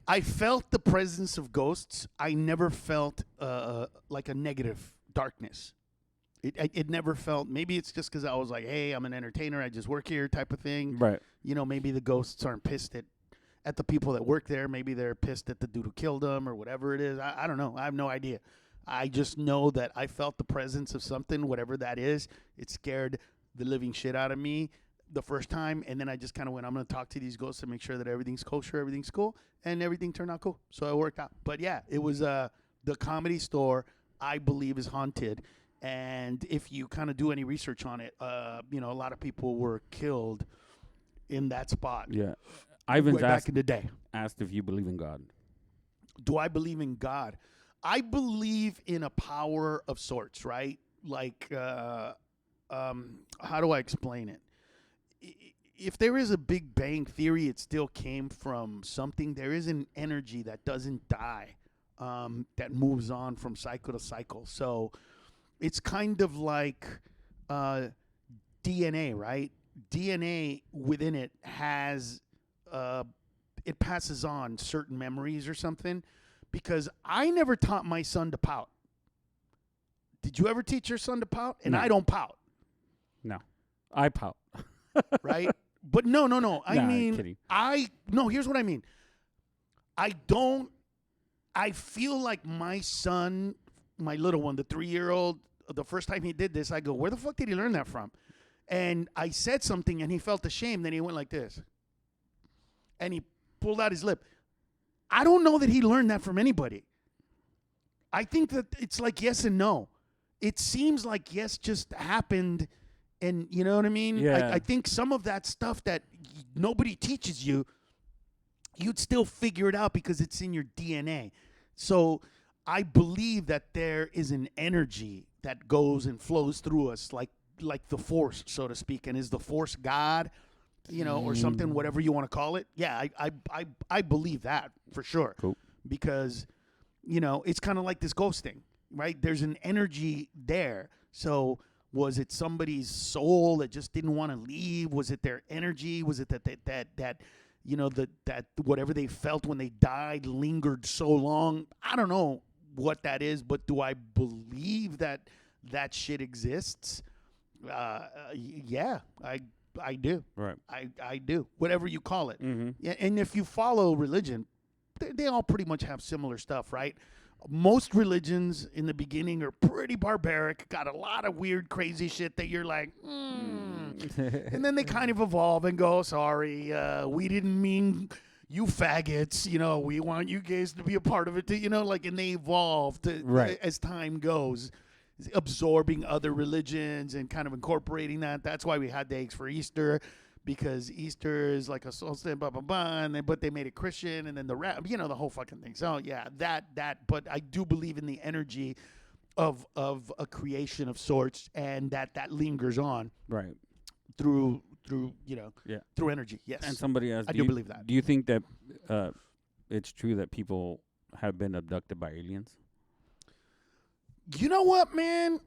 I felt the presence of ghosts. I never felt like a negative darkness. It never felt. Maybe it's just because I was like, hey, I'm an entertainer. I just work here, type of thing. Right. You know, maybe the ghosts aren't pissed at the people that work there. Maybe they're pissed at the dude who killed them or whatever it is. I don't know. I have no idea. I just know that I felt the presence of something, whatever that is. It scared the living shit out of me the first time, and then I just kind of went, I'm going to talk to these ghosts and make sure that everything's kosher, everything's cool, and everything turned out cool. So it worked out. But yeah, it was the Comedy Store, I believe, is haunted. And if you kind of do any research on it, you know, a lot of people were killed in that spot. Yeah. Ivan's back in the day. asked if you believe in God. Do I believe in God? I believe in a power of sorts, right? Like, how do I explain it? If there is a Big Bang Theory, it still came from something. There is an energy that doesn't die, that moves on from cycle to cycle. So it's kind of like DNA, right? DNA within it has, it passes on certain memories or something. Because I never taught my son to pout. Did you ever teach your son to pout? And No. I don't pout. No. I pout. Right? But no. I Nah, mean, kidding. Here's what I mean. I feel like my son, my little one, the 3-year-old, the first time he did this, I go, where the fuck did he learn that from? And I said something and he felt ashamed. Then he went like this. And he pulled out his lip. I don't know that he learned that from anybody. I think that it's like yes and no. It seems like yes just happened, and you know what I mean? Yeah. I think some of that stuff that nobody teaches you, you'd still figure it out because it's in your DNA. So I believe that there is an energy that goes and flows through us like the Force, so to speak. And is the Force God? You know, or something, whatever you want to call it. Yeah, I believe that for sure. Cool. Because, you know, it's kind of like this ghost thing, right? There's an energy there. So was it somebody's soul that just didn't want to leave? Was it their energy? Was it that you know, that whatever they felt when they died lingered so long? I don't know what that is, but do I believe that shit exists? Yeah, I do. Right. I do. Whatever you call it. Mm-hmm. Yeah, and if you follow religion, they all pretty much have similar stuff, right? Most religions in the beginning are pretty barbaric, got a lot of weird, crazy shit that you're like, and then they kind of evolve and go, sorry, we didn't mean you faggots, you know, we want you guys to be a part of it, too, you know, like, and they evolve Right. as time goes. Absorbing other religions and kind of incorporating that. That's why we had the eggs for Easter, because Easter is like a solstice, blah, blah, blah, but they made it Christian, and then you know, the whole fucking thing. So, yeah, that, but I do believe in the energy of a creation of sorts, and that lingers on Right. through you know, Yeah. through energy, yes. And somebody asked, I do believe that. Do you think that it's true that people have been abducted by aliens? You know what, man?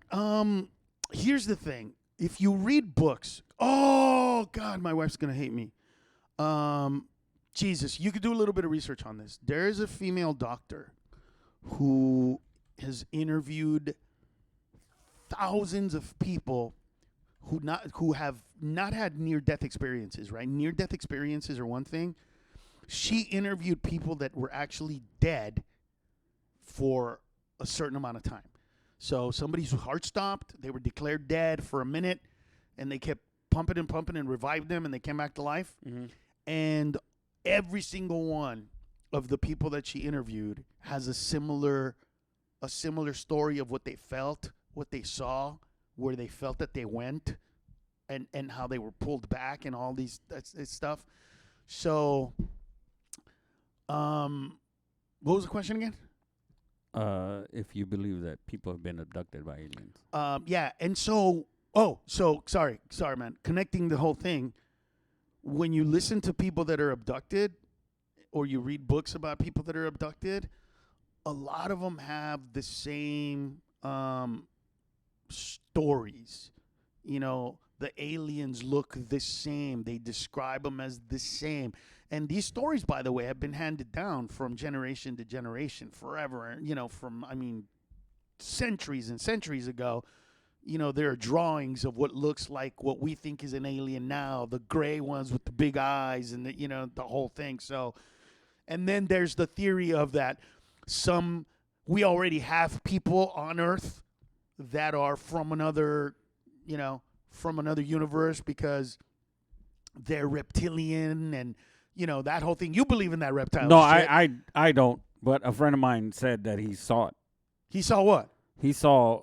Here's the thing. If you read books, oh God, my wife's gonna hate me. Jesus, you could do a little bit of research on this. There is a female doctor who has interviewed thousands of people who have not had near-death experiences, right? Near-death experiences are one thing. She interviewed people that were actually dead for a certain amount of time. So somebody's heart stopped, they were declared dead for a minute, and they kept pumping and revived them, and they came back to life. Mm-hmm. And every single one of the people that she interviewed has a similar story of what they felt, what they saw, where they felt that they went. and how they were pulled back and all these this stuff. So, what was the question again? If you believe that people have been abducted by aliens. Yeah, and so sorry, man. Connecting the whole thing. When you listen to people that are abducted, or you read books about people that are abducted, a lot of them have the same stories. You know, the aliens look the same. They describe them as the same. And these stories, by the way, have been handed down from generation to generation forever. You know, centuries and centuries ago. You know, there are drawings of what looks like what we think is an alien now, the gray ones with the big eyes and the whole thing. So, and then there's the theory of that we already have people on Earth that are from another universe because they're reptilian and, that whole thing. You believe in that reptile No, shit. I don't. But a friend of mine said that he saw it. He saw what? He saw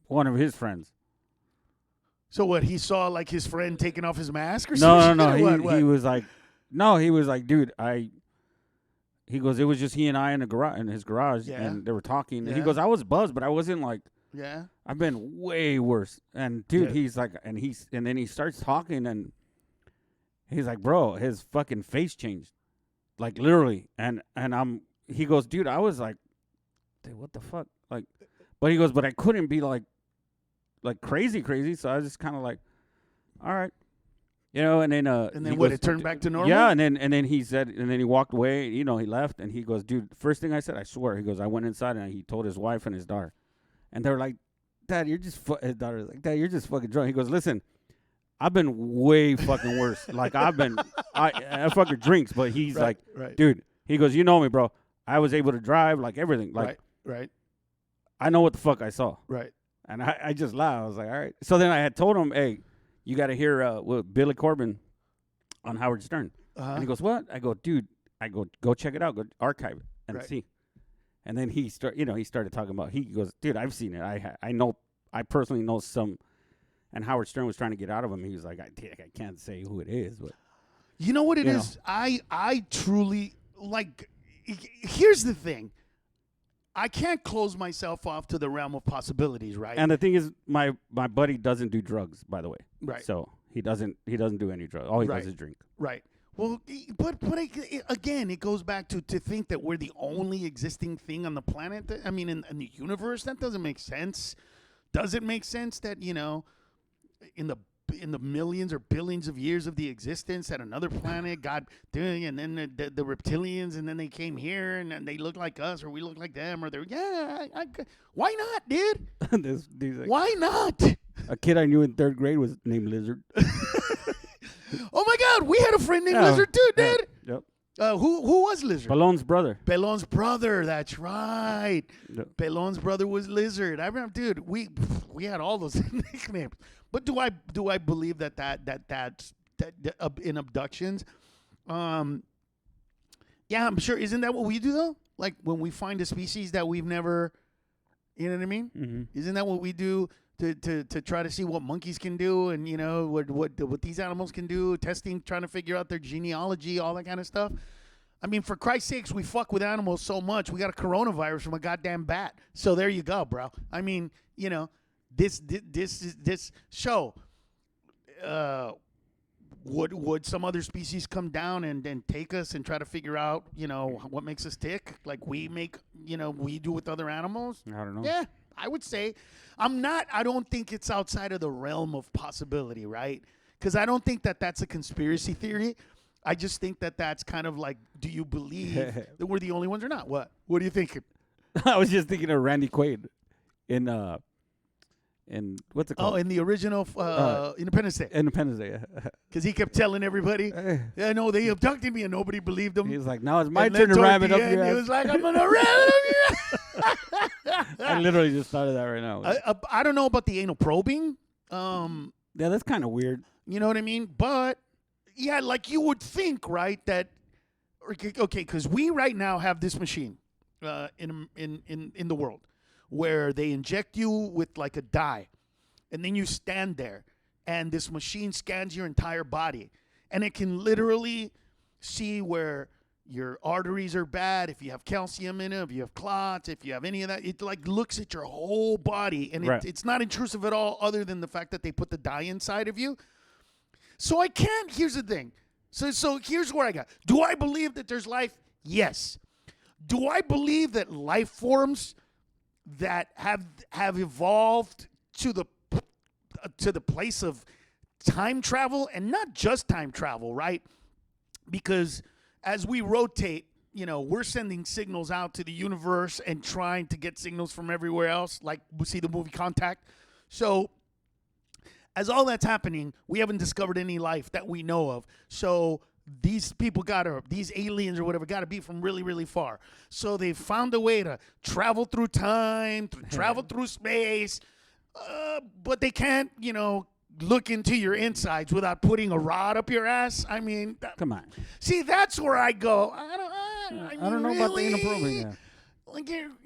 one of his friends. So what? He saw like his friend taking off his mask or No, something? What? He was like, dude, he goes, it was just he and I in his garage, Yeah. and they were talking. Yeah. And he goes, I was buzzed, but I wasn't like, Yeah. I've been way worse. And dude, Yeah. he's like, and then he starts talking, and he's like, bro, his fucking face changed, like literally. And he goes, dude, I was like, dude, what the fuck, like, but he goes, but I couldn't be like crazy. So I was just kind of like, all right. And then It turned back to normal? Yeah, and then he said, and then he walked away. He left, and he goes, dude. First thing I said, I swear. He goes, I went inside and he told his wife and his daughter, and they were like, Dad, you're just his daughter was like, Dad, you're just fucking drunk. He goes, listen, I've been way fucking worse. Like I fucking drinks, but he's Right, like, right. dude. He goes, you know me, bro. I was able to drive, like everything. Like Right. I know what the fuck I saw. Right. And I just laughed. I was like, all right. So then I had told him, hey, you got to hear with Billy Corbin on Howard Stern. Uh-huh. And he goes, what? I go, dude, go check it out. Go archive it and Right. see. And then he started talking about, he goes, dude, I've seen it. I know, I personally know some. And Howard Stern was trying to get out of him. He was like, I can't say who it is. But You know what it is? I truly, like, here's the thing. I can't close myself off to the realm of possibilities, right? And the thing is, my buddy doesn't do drugs, by the way. Right. So he doesn't do any drugs. All he Right. does is drink. Right. Well, but again, it goes back to think that we're the only existing thing on the planet. In the universe, that doesn't make sense. Does it make sense that, in the millions or billions of years of the existence that another planet got doing, and then the reptilians, and then they came here, and then they look like us, or we look like them, or they're why not, dude? This dude's like, Why not? a kid I knew in 3rd grade was named Lizard. Oh my God, we had a friend named Lizard too, dude. Yep. Who was Lizard? Ballone's brother. Pelon's brother. That's right. Yep. Pelon's brother was Lizard. I remember, dude. We had all those nicknames. But do I believe that in abductions? Yeah, I'm sure. Isn't that what we do though? Like when we find a species that we've never, you know what I mean? Mm-hmm. Isn't that what we do to try to see what monkeys can do, and what these animals can do? Testing, trying to figure out their genealogy, all that kind of stuff. I mean, for Christ's sakes, we fuck with animals so much. We got a coronavirus from a goddamn bat. So there you go, bro. I mean, this show. Would some other species come down and then take us and try to figure out, what makes us tick, like we do with other animals? I don't know. Yeah, I would say I don't think it's outside of the realm of possibility, right? Because I don't think that that's a conspiracy theory. I just think that that's kind of like, do you believe that we're the only ones or not? What do you think? I was just thinking of Randy Quaid in what's it called? Oh, in the original Independence Day. Independence Day. Because he kept telling everybody, yeah, no, they abducted me, and nobody believed him. He was like, now it's my And turn then to ram toward it up the end, your He ass. was like, I'm going to ram it up your ass. I literally just started that right now. I don't know about the anal probing. Yeah, that's kind of weird. You know what I mean? But, yeah, like you would think, right, that, okay, because we right now have this machine in the world where they inject you with like a dye, and then you stand there, and this machine scans your entire body, and it can literally see where your arteries are bad, if you have calcium in it, if you have clots, if you have any of that. It like looks at your whole body, and it's not intrusive at all, other than the fact that they put the dye inside of you. So I can't. Here's the thing. So here's where I got. Do I believe that there's life? Yes. Do I believe that life forms that have evolved to the place of time travel, and not just time travel, right? Because as we rotate, we're sending signals out to the universe and trying to get signals from everywhere else, like we see the movie Contact. So as all that's happening, we haven't discovered any life that we know of. So these people these aliens or whatever, gotta be from really, really far. So they've found a way to travel through time, travel through space, but they can't, look into your insides without putting a rod up your ass. I mean, come on. See, that's where I go. I don't know really? About the inappropriate.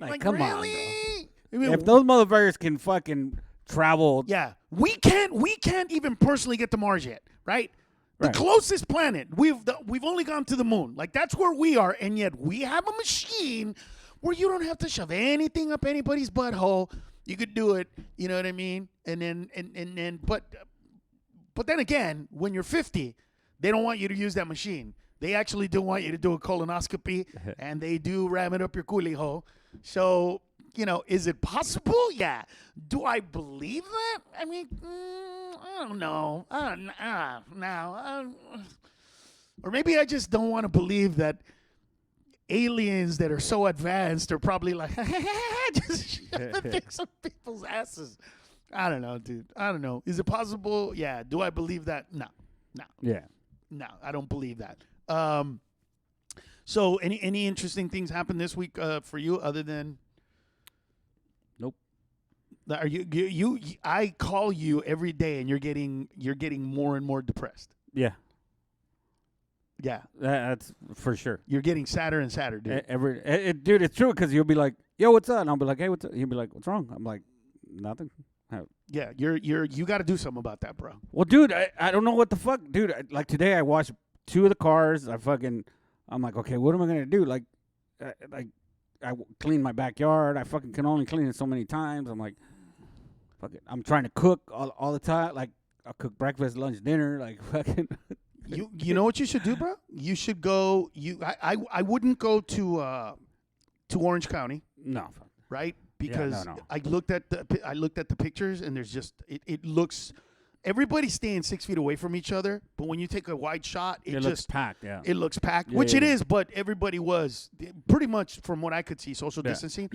Like come really? on, bro. I mean, if those motherfuckers can fucking travel, yeah, we can't even personally get to Mars yet, right? The closest planet, we've only gone to the moon. Like, that's where we are, and yet we have a machine where you don't have to shove anything up anybody's butthole. You could do it, you know what I mean? And then but then again, when you're 50, they don't want you to use that machine. They actually do want you to do a colonoscopy, and they do ram it up your coolie hole. So, is it possible? Yeah. Do I believe that? I mean, I don't know. Or maybe I just don't want to believe that aliens that are so advanced are probably like, just shoving things up people's asses. I don't know, dude. I don't know. Is it possible? Yeah. Do I believe that? No. Yeah. No, I don't believe that. So any interesting things happened this week for you other than? Nope. Are you? I call you every day, and you're getting more and more depressed. Yeah. Yeah, that's for sure. You're getting sadder and sadder, dude. Dude, it's true, because you'll be like, "Yo, what's up?" And I'll be like, "Hey, what's up?" You'll be like, "What's wrong?" I'm like, "Nothing." Yeah, you got to do something about that, bro. Well, dude, I don't know what the fuck, dude. Like today, I washed 2 of the cars. I'm like, okay, what am I gonna do? Like I clean my backyard. I fucking can only clean it so many times. I'm like, fuck it. I'm trying to cook all the time. Like, I'll cook breakfast, lunch, dinner. Like, fucking. You know what you should do, bro? You should go. I wouldn't go to Orange County. No. Right? Because no. I looked at the pictures, and there's just it looks. Everybody's staying 6 feet away from each other, but when you take a wide shot, it looks packed. Yeah, it looks packed, which it is. But everybody was pretty much, from what I could see, social distancing.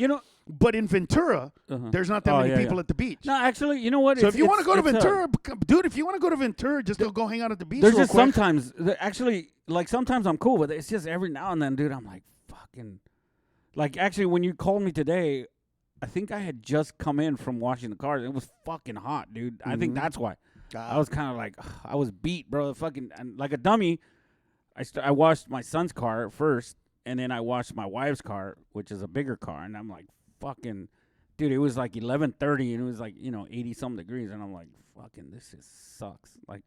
But in Ventura, there's not that many people at the beach. No, actually, you know what? So if you want to go to Ventura, dude, if you want to go to Ventura, just go hang out at the beach. There's just sometimes, actually, like sometimes I'm cool with it. It's just every now and then, dude, I'm like, fucking. Like, actually, when you called me today, I think I had just come in from washing the cars. It was fucking hot, dude. Mm-hmm. I think that's why. I was kind of like, I was beat, bro. Fucking, and like a dummy. I washed my son's car first, and then I washed my wife's car, which is a bigger car, and I'm like, fucking, dude. It was like 11:30, and it was like 80-something degrees, and I'm like, fucking, this just sucks. Like,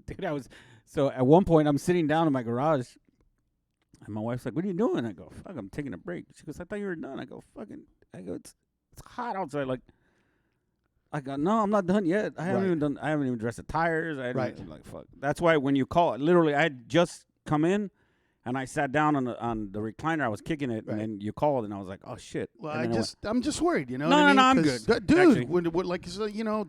dude, so at one point I'm sitting down in my garage, and my wife's like, "What are you doing?" I go, "Fuck, I'm taking a break." She goes, "I thought you were done." I go, it's hot outside. Like, I go, "No, I'm not done yet. I haven't even dressed the tires." Like, fuck. That's why when you call it, literally, I had just come in, and I sat down on the recliner. I was kicking it, and then you called, and I was like, "Oh shit." Well, I'm just worried, No, I'm good, dude. Like,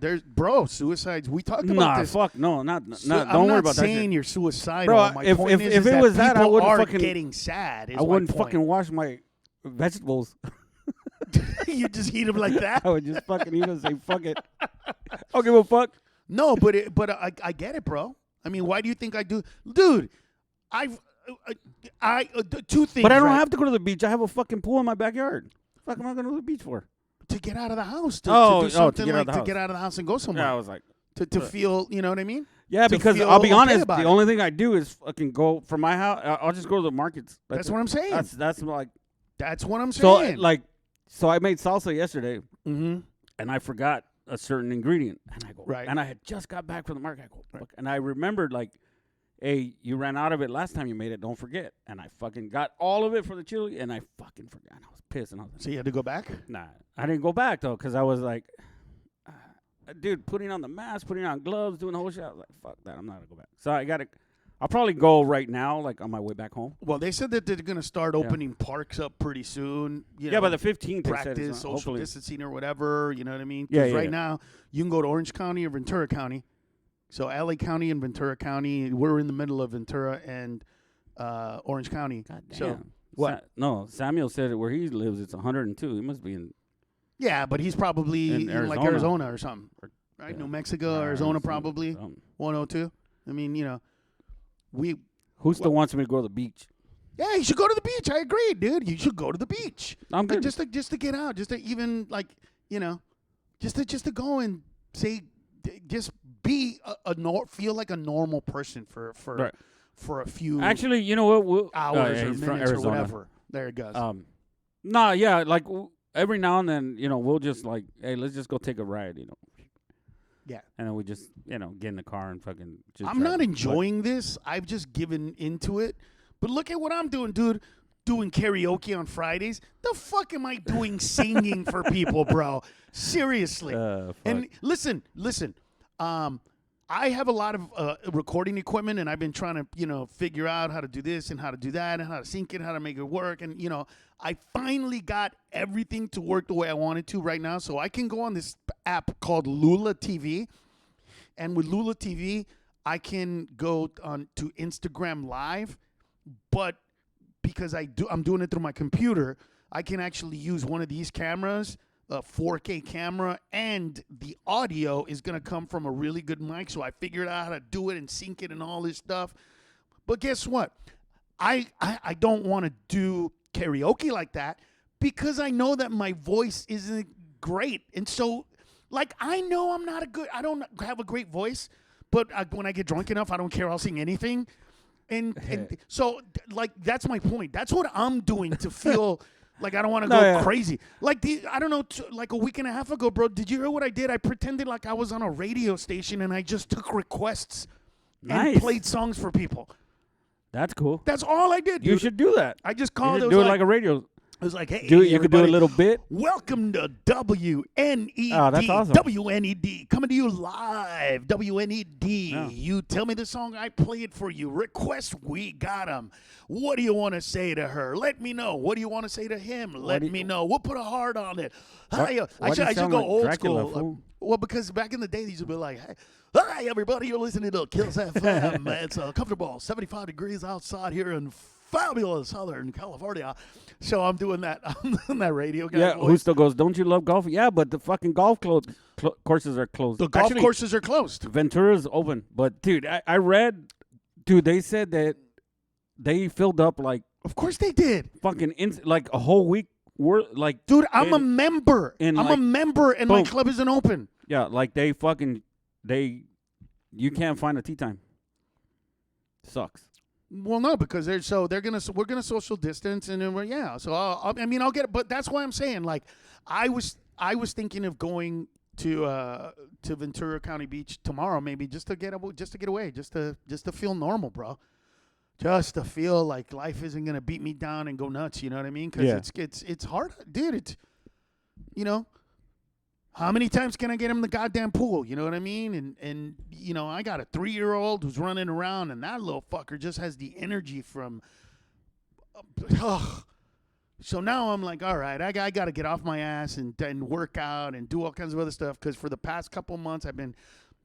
there's suicides. We talked about this. Fuck, no, not. Don't worry about that. I'm not saying you're suicidal. Bro, my if point it is was that, I people wouldn't are fucking getting sad. I wouldn't fucking wash my vegetables. You just eat them like that? I would just fucking eat them and say, fuck it. I don't give a fuck. No, but I get it, bro. I mean, why do you think I do? Dude, two things. But I don't have to go to the beach. I have a fucking pool in my backyard. What the fuck am I going to the beach for? To get out of the house. To do something to get out of the house and go somewhere. Yeah, I was like. To feel, you know what I mean? Yeah, because I'll be honest, the only thing I do is fucking go from my house. I'll just go to the markets. That's what I'm saying. That's like. That's what I'm saying. So I made salsa yesterday, and I forgot a certain ingredient. And I go, Right. and I had just got back from the market. I go, Right. fuck. And I remembered, like, hey, you ran out of it last time you made it. Don't forget. And I fucking got all of it for the chili, and I fucking forgot. And I was pissed. And I was like, So you had to go back? nah, I didn't go back, though, because I was like, dude, putting on the mask, putting on gloves, doing the whole shit. I was like, fuck that. I'm not going to go back. So I'll probably go right now, like on my way back home. Well, they said that they're going to start opening parks up pretty soon. You Yeah, know, by the 15th, they said practice, it's social hopefully. distancing or whatever. You know what I mean? Yeah, 'Cause yeah, right yeah. now, you can go to Orange County or Ventura County. So LA County and Ventura County, we're in the middle of Ventura and Orange County. God damn. So what? No, Samuel said where he lives, it's 102. He must be in. Yeah, but he's probably In in like Arizona. Arizona or something. Or- Right? yeah. New Mexico, Arizona probably. Something. 102. I mean, you know, Who still wants me to go to the beach? yeah, you should go to the beach. I agree, dude. You should go to the beach. I'm Like, good. just to get out, just to even like, you know, just to go and say, just be feel like a normal person for Right. for a few Actually, you know what? hours or he's from minutes or Arizona. whatever. There it goes. Nah, yeah, like every now and then, you know, we'll just like, hey, let's just go take a ride, you know. Yeah. And then we just, you know, get in the car and fucking just I'm drive. not enjoying this. I've just given into it. But look at what I'm doing, dude. Doing karaoke on Fridays. The fuck am I doing singing for people, bro? Seriously. And listen. I have a lot of recording equipment, and I've been trying to, you know, figure out how to do this and how to do that and how to sync it, how to make it work. And, you know, I finally got everything to work the way I wanted to right now. So I can go on this app called Lula TV. And with Lula TV, I can go on to Instagram Live. But because I'm doing it through my computer, I can actually use one of these cameras, a 4K camera, and the audio is going to come from a really good mic. So I figured out how to do it and sync it and all this stuff. But guess what? I don't want to do karaoke like that because I know that my voice isn't great. And so, like, I know I don't have a great voice, but when I get drunk enough, I don't care. I'll sing anything. And so, like, that's my point. That's what I'm doing to feel like I don't want to go crazy. Like, I don't know, like a week and a half ago, bro, did you hear what I did? I pretended like I was on a radio station, and I just took requests and played songs for people. That's cool. That's all I did, dude. You should do that. I just called. Do it like a radio. I was like, hey, You could do a little bit. Welcome to WNED. Oh, that's awesome. WNED. Coming to you live. WNED. Yeah. You tell me the song, I play it for you. Requests, we got them. What do you want to say to her? Let me know. What do you want to say to him? Let me know. We'll put a heart on it. I should go old Dracula, school. Well, because back in the day, these would be like, hey, hi, everybody. You're listening to Kills FM. It's comfortable 75 degrees outside here in fabulous Southern California. So I'm doing that on that radio guy. Yeah, voice. who still goes, don't you love golf? Yeah, but the fucking golf courses are closed. The golf courses are closed. Ventura's open. But, dude, I read, they said that they filled up, like, Of course they did. fucking, like, a whole week. Like, Dude, I'm a member. I'm a like, member, and my club isn't open. Yeah, like, you can't find a tea time. Sucks. Well, no, because we're gonna social distance, and then So I'll get it, but that's why I'm saying, like, I was thinking of going to Ventura County Beach tomorrow, maybe just to get away, just to feel normal, bro. Just to feel like life isn't gonna beat me down and go nuts. You know what I mean? Because it's hard, dude. It's, you know. How many times can I get him in the goddamn pool? You know what I mean? And you know, I got a 3-year-old who's running around, and that little fucker just has the energy from. So now I'm like, all right, I got to get off my ass and work out and do all kinds of other stuff, because for the past couple months I've been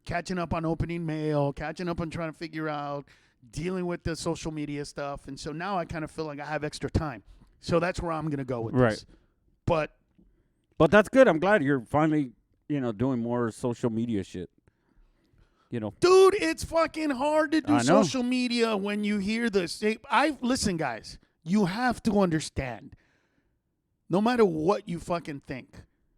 catching up on opening mail, catching up on trying to figure out, dealing with the social media stuff, and so now I kind of feel like I have extra time. So that's where I'm gonna go with this. But that's good. I'm glad you're finally, doing more social media shit. Dude, it's fucking hard to do social media when you hear this. Listen, guys, you have to understand, no matter what you fucking think,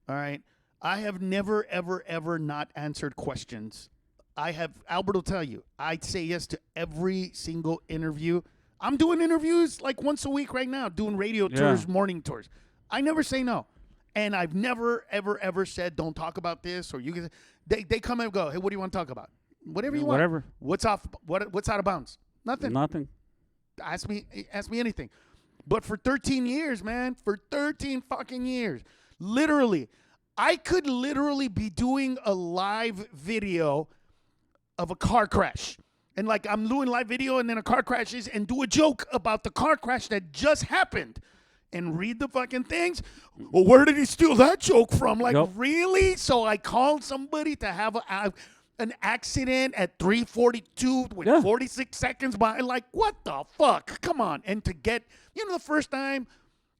all right, I have never, ever, ever not answered questions. Albert will tell you, I say yes to every single interview. I'm doing interviews like once a week right now, doing radio tours, morning tours. I never say no. And I've never, ever, ever said, don't talk about this, or you can. They come and go, hey, what do you want to talk about? Whatever you want. Whatever. What's out of bounds? Nothing. Nothing. Ask me anything. But for 13 years, man, for 13 fucking years, literally, I could literally be doing a live video of a car crash. And like I'm doing live video and then a car crashes and do a joke about the car crash that just happened and read the fucking things. Well, where did he steal that joke from? Like, really? So I called somebody to have an accident at 3:42 with 46 seconds by. Like, what the fuck? Come on. And to get, the first time,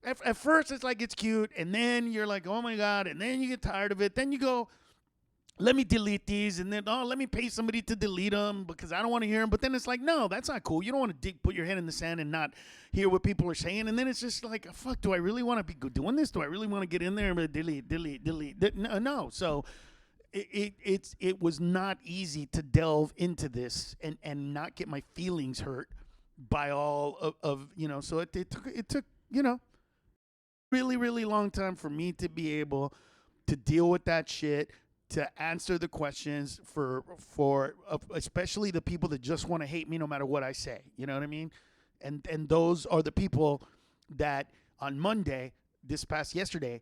at first it's like it's cute. And then you're like, oh my God. And then you get tired of it. Then you go, let me delete these, and then let me pay somebody to delete them because I don't want to hear them. But then it's like, no, that's not cool. You don't want to put your head in the sand and not hear what people are saying. And then it's just like, fuck, do I really want to be doing this? Do I really want to get in there and delete? No. So it was not easy to delve into this and not get my feelings hurt by all of So it took really, really long time for me to be able to deal with that shit, to answer the questions for especially the people that just want to hate me no matter what I say. You know what I mean? And those are the people that on Monday, yesterday,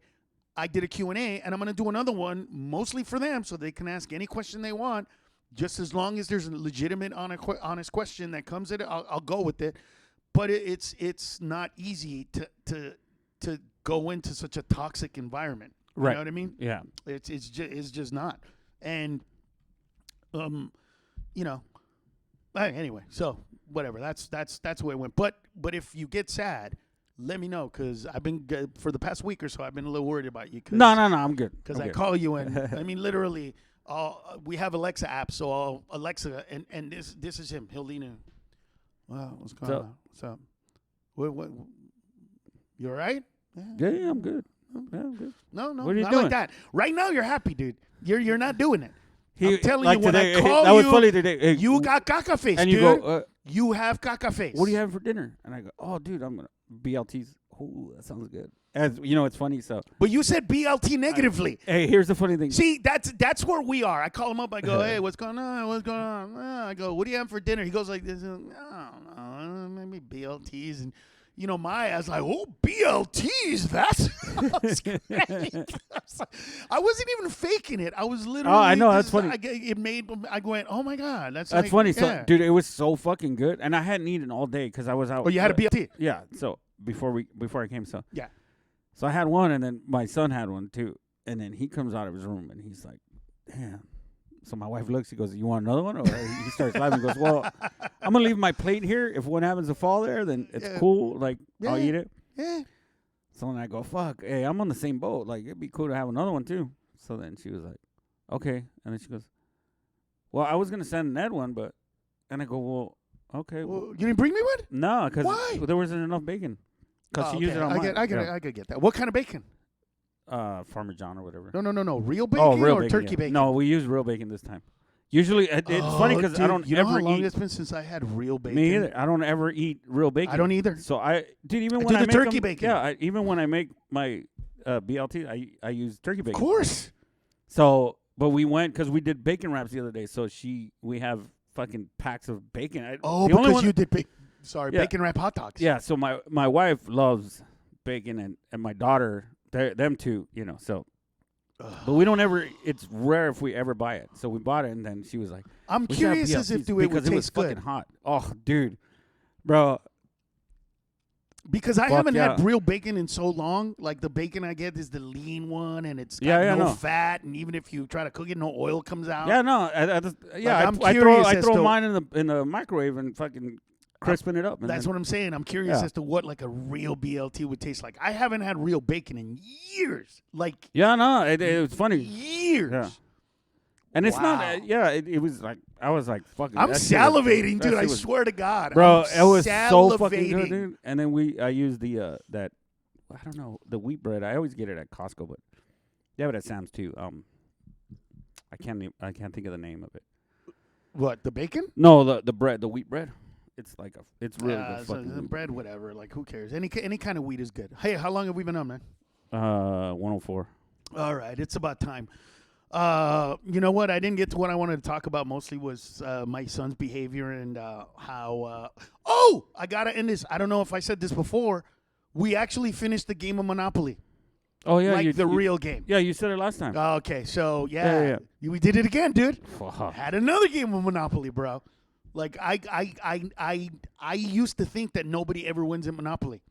I did a Q&A, and I'm going to do another one mostly for them so they can ask any question they want, just as long as there's a legitimate, honest question that comes in, I'll go with it. But it's not easy to go into such a toxic environment. You know what I mean? Yeah. It's just not. And anyway, so whatever. That's the way it went. But if you get sad, let me know, because I've been for the past week or so. I've been a little worried about you. No, I'm good. Because I call you and I mean literally, we have Alexa app, so I'll Alexa and this is him. He'll lean in. Wow, what's going on? What's up? What? You all right? Yeah, I'm good. Yeah, I'm good. No, what are you not doing? like that. Right now, you're happy, dude. You're not doing it. I'm telling like you, when today, I call that you, was funny today. Hey, you got caca face, and dude. you go, you have caca face. what do you have for dinner? And I go, oh, dude, I'm gonna BLTs. Oh, that sounds good. As you know, it's funny. So, but you said BLT negatively. Hey, here's the funny thing. See, that's where we are. I call him up. I go, hey, what's going on? What's going on? I go, what do you have for dinner? He goes like this. I don't know, maybe BLTs. And my ass like, oh, BLTs. That sounds great. I wasn't even faking it. I was literally. Oh, I know. That's funny. I went, oh my God. That's funny. Yeah. So, dude, it was so fucking good, and I hadn't eaten all day because I was out. Oh, you had a BLT? Yeah. So before I came, so yeah. So I had one, and then my son had one too, and then he comes out of his room and he's like, damn. So my wife looks. He goes, "You want another one?" Or he starts laughing. He goes, "Well, I'm gonna leave my plate here. If one happens to fall there, then it's cool. Like I'll eat it." Yeah. So then I go, "Fuck, hey, I'm on the same boat. Like it'd be cool to have another one too." So then she was like, "Okay," and then she goes, "Well, I was gonna send Ned one, but," and I go, "Well, okay." Well, you didn't bring me one? No, because why? There wasn't enough bacon. Because she used it on mine. I could get that. What kind of bacon? Farmer John or whatever. No. Real bacon real or bacon, turkey bacon? No, we use real bacon this time. Usually, it's funny because I don't you know ever how long eat. It's been since I had real bacon. Me either. I don't ever eat real bacon. I don't either. So even I when do I the make turkey them, bacon. Yeah, even when I make my BLT, I use turkey bacon. Of course. So, but we went because we did bacon wraps the other day. So we have fucking packs of bacon. Because you did bacon wrap hot dogs. Yeah. So my wife loves bacon and my daughter, them two, so. But we don't ever. It's rare if we ever buy it. So we bought it, and then she was like, "I'm curious as if it would taste it was good." fucking hot. Oh, dude, bro. Because I haven't had real bacon in so long. Like the bacon I get is the lean one, and it's got no fat, and even if you try to cook it, no oil comes out. Yeah, no, I throw mine in the microwave and fucking crisping it up. That's what I'm saying. I'm curious as to what like a real BLT would taste like. I haven't had real bacon in years. Like it was funny. Years. Yeah. And it's not. It was like I was like fucking. I'm salivating, dude. I swear to God, bro. It was so fucking good, dude. And then I used the that I don't know the wheat bread. I always get it at Costco, but yeah, but at Sam's too. I can't think of the name of it. What, the bacon? No, the bread, the wheat bread. It's like it's really good so the bread, whatever. Like who cares? Any kind of wheat is good. Hey, how long have we been on, man? 104. All right, it's about time. You know what? I didn't get to what I wanted to talk about. Mostly was my son's behavior and how. Oh, I gotta end this. I don't know if I said this before. We actually finished the game of Monopoly, Oh yeah, like the real game. Yeah, you said it last time. Okay, so Yeah. we did it again, dude. Fuck. Had another game of Monopoly, bro. Like I used to think that nobody ever wins at Monopoly.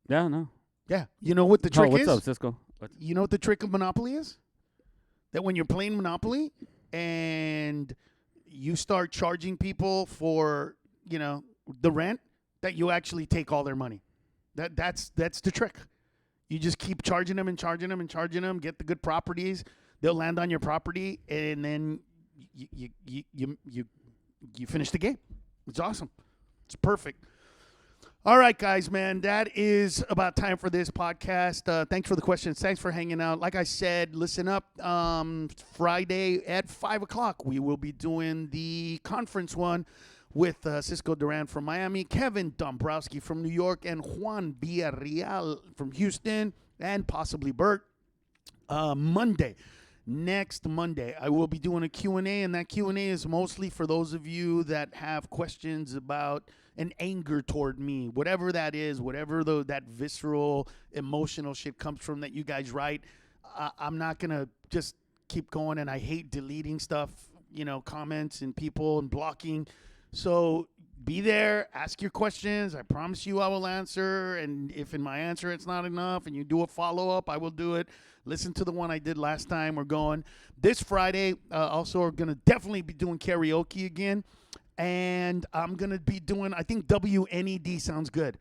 Yeah, no. Yeah, you know what the trick What's is? up, Cisco? You know what the trick of Monopoly is? That when you're playing Monopoly and you start charging people for, the rent, that you actually take all their money. That's the trick. You just keep charging them and charging them and charging them, get the good properties. They'll land on your property, and then you finish the game. It's awesome. It's perfect. All right, guys, man, that is about time for this podcast. Thanks for the questions. Thanks for hanging out. Like I said, listen up. Friday at 5 o'clock, we will be doing the conference one with Cisco Duran from Miami, Kevin Dombrowski from New York, and Juan Villarreal from Houston, and possibly Bert. Next Monday, I will be doing a Q&A, and that Q&A is mostly for those of you that have questions about an anger toward me, whatever that is, whatever that visceral, emotional shit comes from that you guys write. I'm not going to just keep going, and I hate deleting stuff, comments and people and blocking. So be there, ask your questions. I promise you I will answer, and if in my answer it's not enough and you do a follow-up, I will do it. Listen to the one I did last time. We're going this Friday. Also, we're going to definitely be doing karaoke again. And I'm going to be doing, I think WNED sounds good.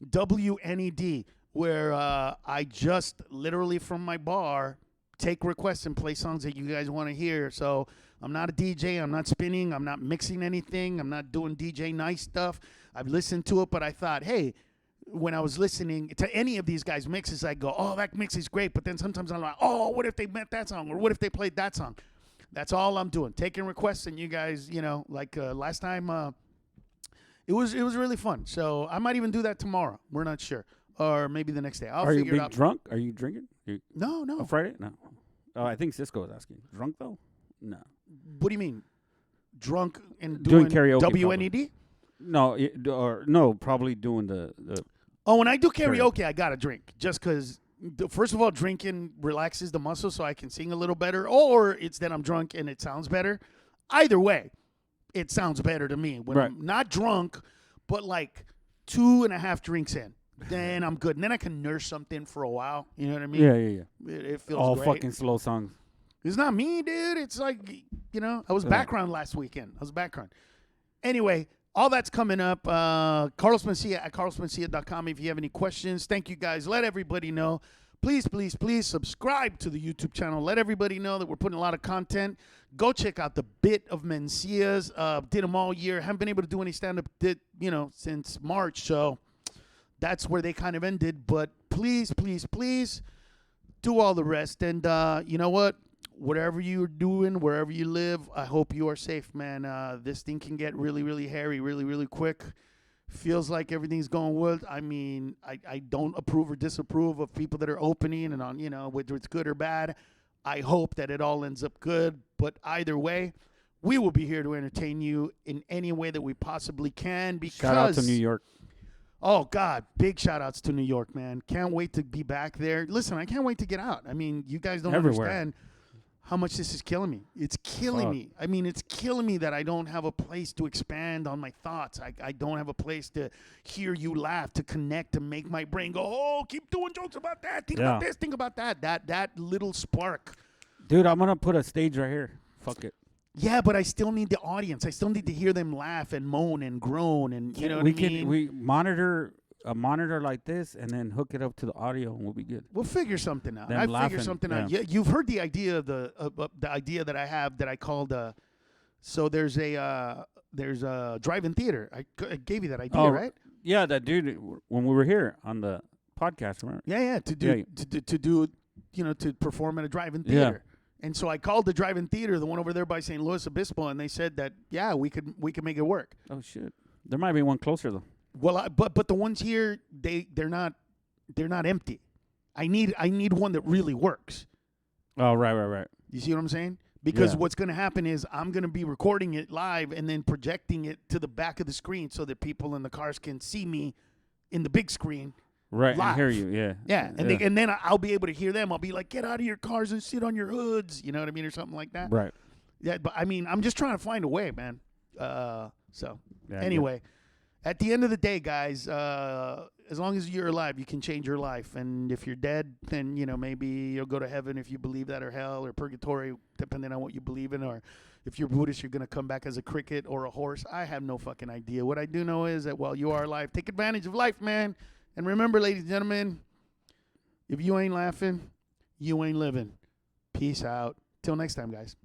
WNED, where I just literally from my bar take requests and play songs that you guys want to hear. So I'm not a DJ. I'm not spinning. I'm not mixing anything. I'm not doing DJ nice stuff. I've listened to it, but I thought, hey, when I was listening to any of these guys' mixes, I go, oh, that mix is great. But then sometimes I'm like, oh, what if they meant that song? Or what if they played that song? That's all I'm doing. Taking requests, and you guys, like last time, it was really fun. So I might even do that tomorrow. We're not sure. Or maybe the next day. I'll figure it out. Are you drunk? Are you drinking? No. On Friday? No. Oh, I think Cisco was asking. Drunk, though? No. What do you mean? Drunk and doing karaoke? WNED? No, probably doing the. Oh, when I do karaoke, I got to drink. Just because, first of all, drinking relaxes the muscles so I can sing a little better. Or it's that I'm drunk and it sounds better. Either way, it sounds better to me. When I'm not drunk, but like 2.5 drinks in, then I'm good. And then I can nurse something for a while. You know what I mean? Yeah. It feels all great. Fucking slow songs. It's not me, dude. It's like, I was background last weekend. I was background. Anyway, all that's coming up. Carlos Mencia at carlosmencia.com if you have any questions. Thank you, guys. Let everybody know. Please, please, please subscribe to the YouTube channel. Let everybody know that we're putting a lot of content. Go check out the Bit of Mencias. Did them all year. Haven't been able to do any stand-up, since March. So that's where they kind of ended. But please, please, please do all the rest. And you know what? Whatever you're doing, wherever you live, I hope you are safe, man. This thing can get really, really hairy, really, really quick. Feels like everything's going well. I mean, I don't approve or disapprove of people that are opening and on, whether it's good or bad. I hope that it all ends up good. But either way, we will be here to entertain you in any way that we possibly can. Because shout out to New York. Oh, God, big shout-outs to New York, man. Can't wait to be back there. Listen, I can't wait to get out. I mean, you guys don't understand how much this is killing me. It's killing me. I mean, it's killing me that I don't have a place to expand on my thoughts. I don't have a place to hear you laugh, to connect, to make my brain go, oh, keep doing jokes about that. Think about this, think about that. That little spark. Dude, I'm going to put a stage right here. Fuck it. Yeah, but I still need the audience. I still need to hear them laugh and moan and groan. And you know what I mean? We monitor a monitor like this and then hook it up to the audio and we'll be good. We'll figure something out. Them I figure something out. Yeah, you've heard the idea of the idea that I have that I called so there's a drive-in theater. I gave you that idea, right? Yeah, that dude when we were here on the podcast, remember? Yeah, to do to perform at a drive-in theater. Yeah. And so I called the drive-in theater, the one over there by St. Louis Obispo, and they said that we could make it work. Oh shit. There might be one closer though. Well, but the ones here, they're not they're not empty. I need one that really works. Oh, right. You see what I'm saying? Because Yeah. what's going to happen is I'm going to be recording it live and then projecting it to the back of the screen so that people in the cars can see me in the big screen. Right, live. I hear you. Yeah. Yeah, and then I'll be able to hear them. I'll be like, "Get out of your cars and sit on your hoods." You know what I mean, or something like that. Right. Yeah, but I mean, I'm just trying to find a way, man. So Yeah, anyway, at the end of the day, guys, as long as you're alive, you can change your life. And if you're dead, then maybe you'll go to heaven if you believe that, or hell, or purgatory, depending on what you believe in. Or if you're Buddhist, you're gonna come back as a cricket or a horse. I have no fucking idea. What I do know is that while you are alive, take advantage of life, man. And remember, ladies and gentlemen, if you ain't laughing, you ain't living. Peace out. Till next time, guys.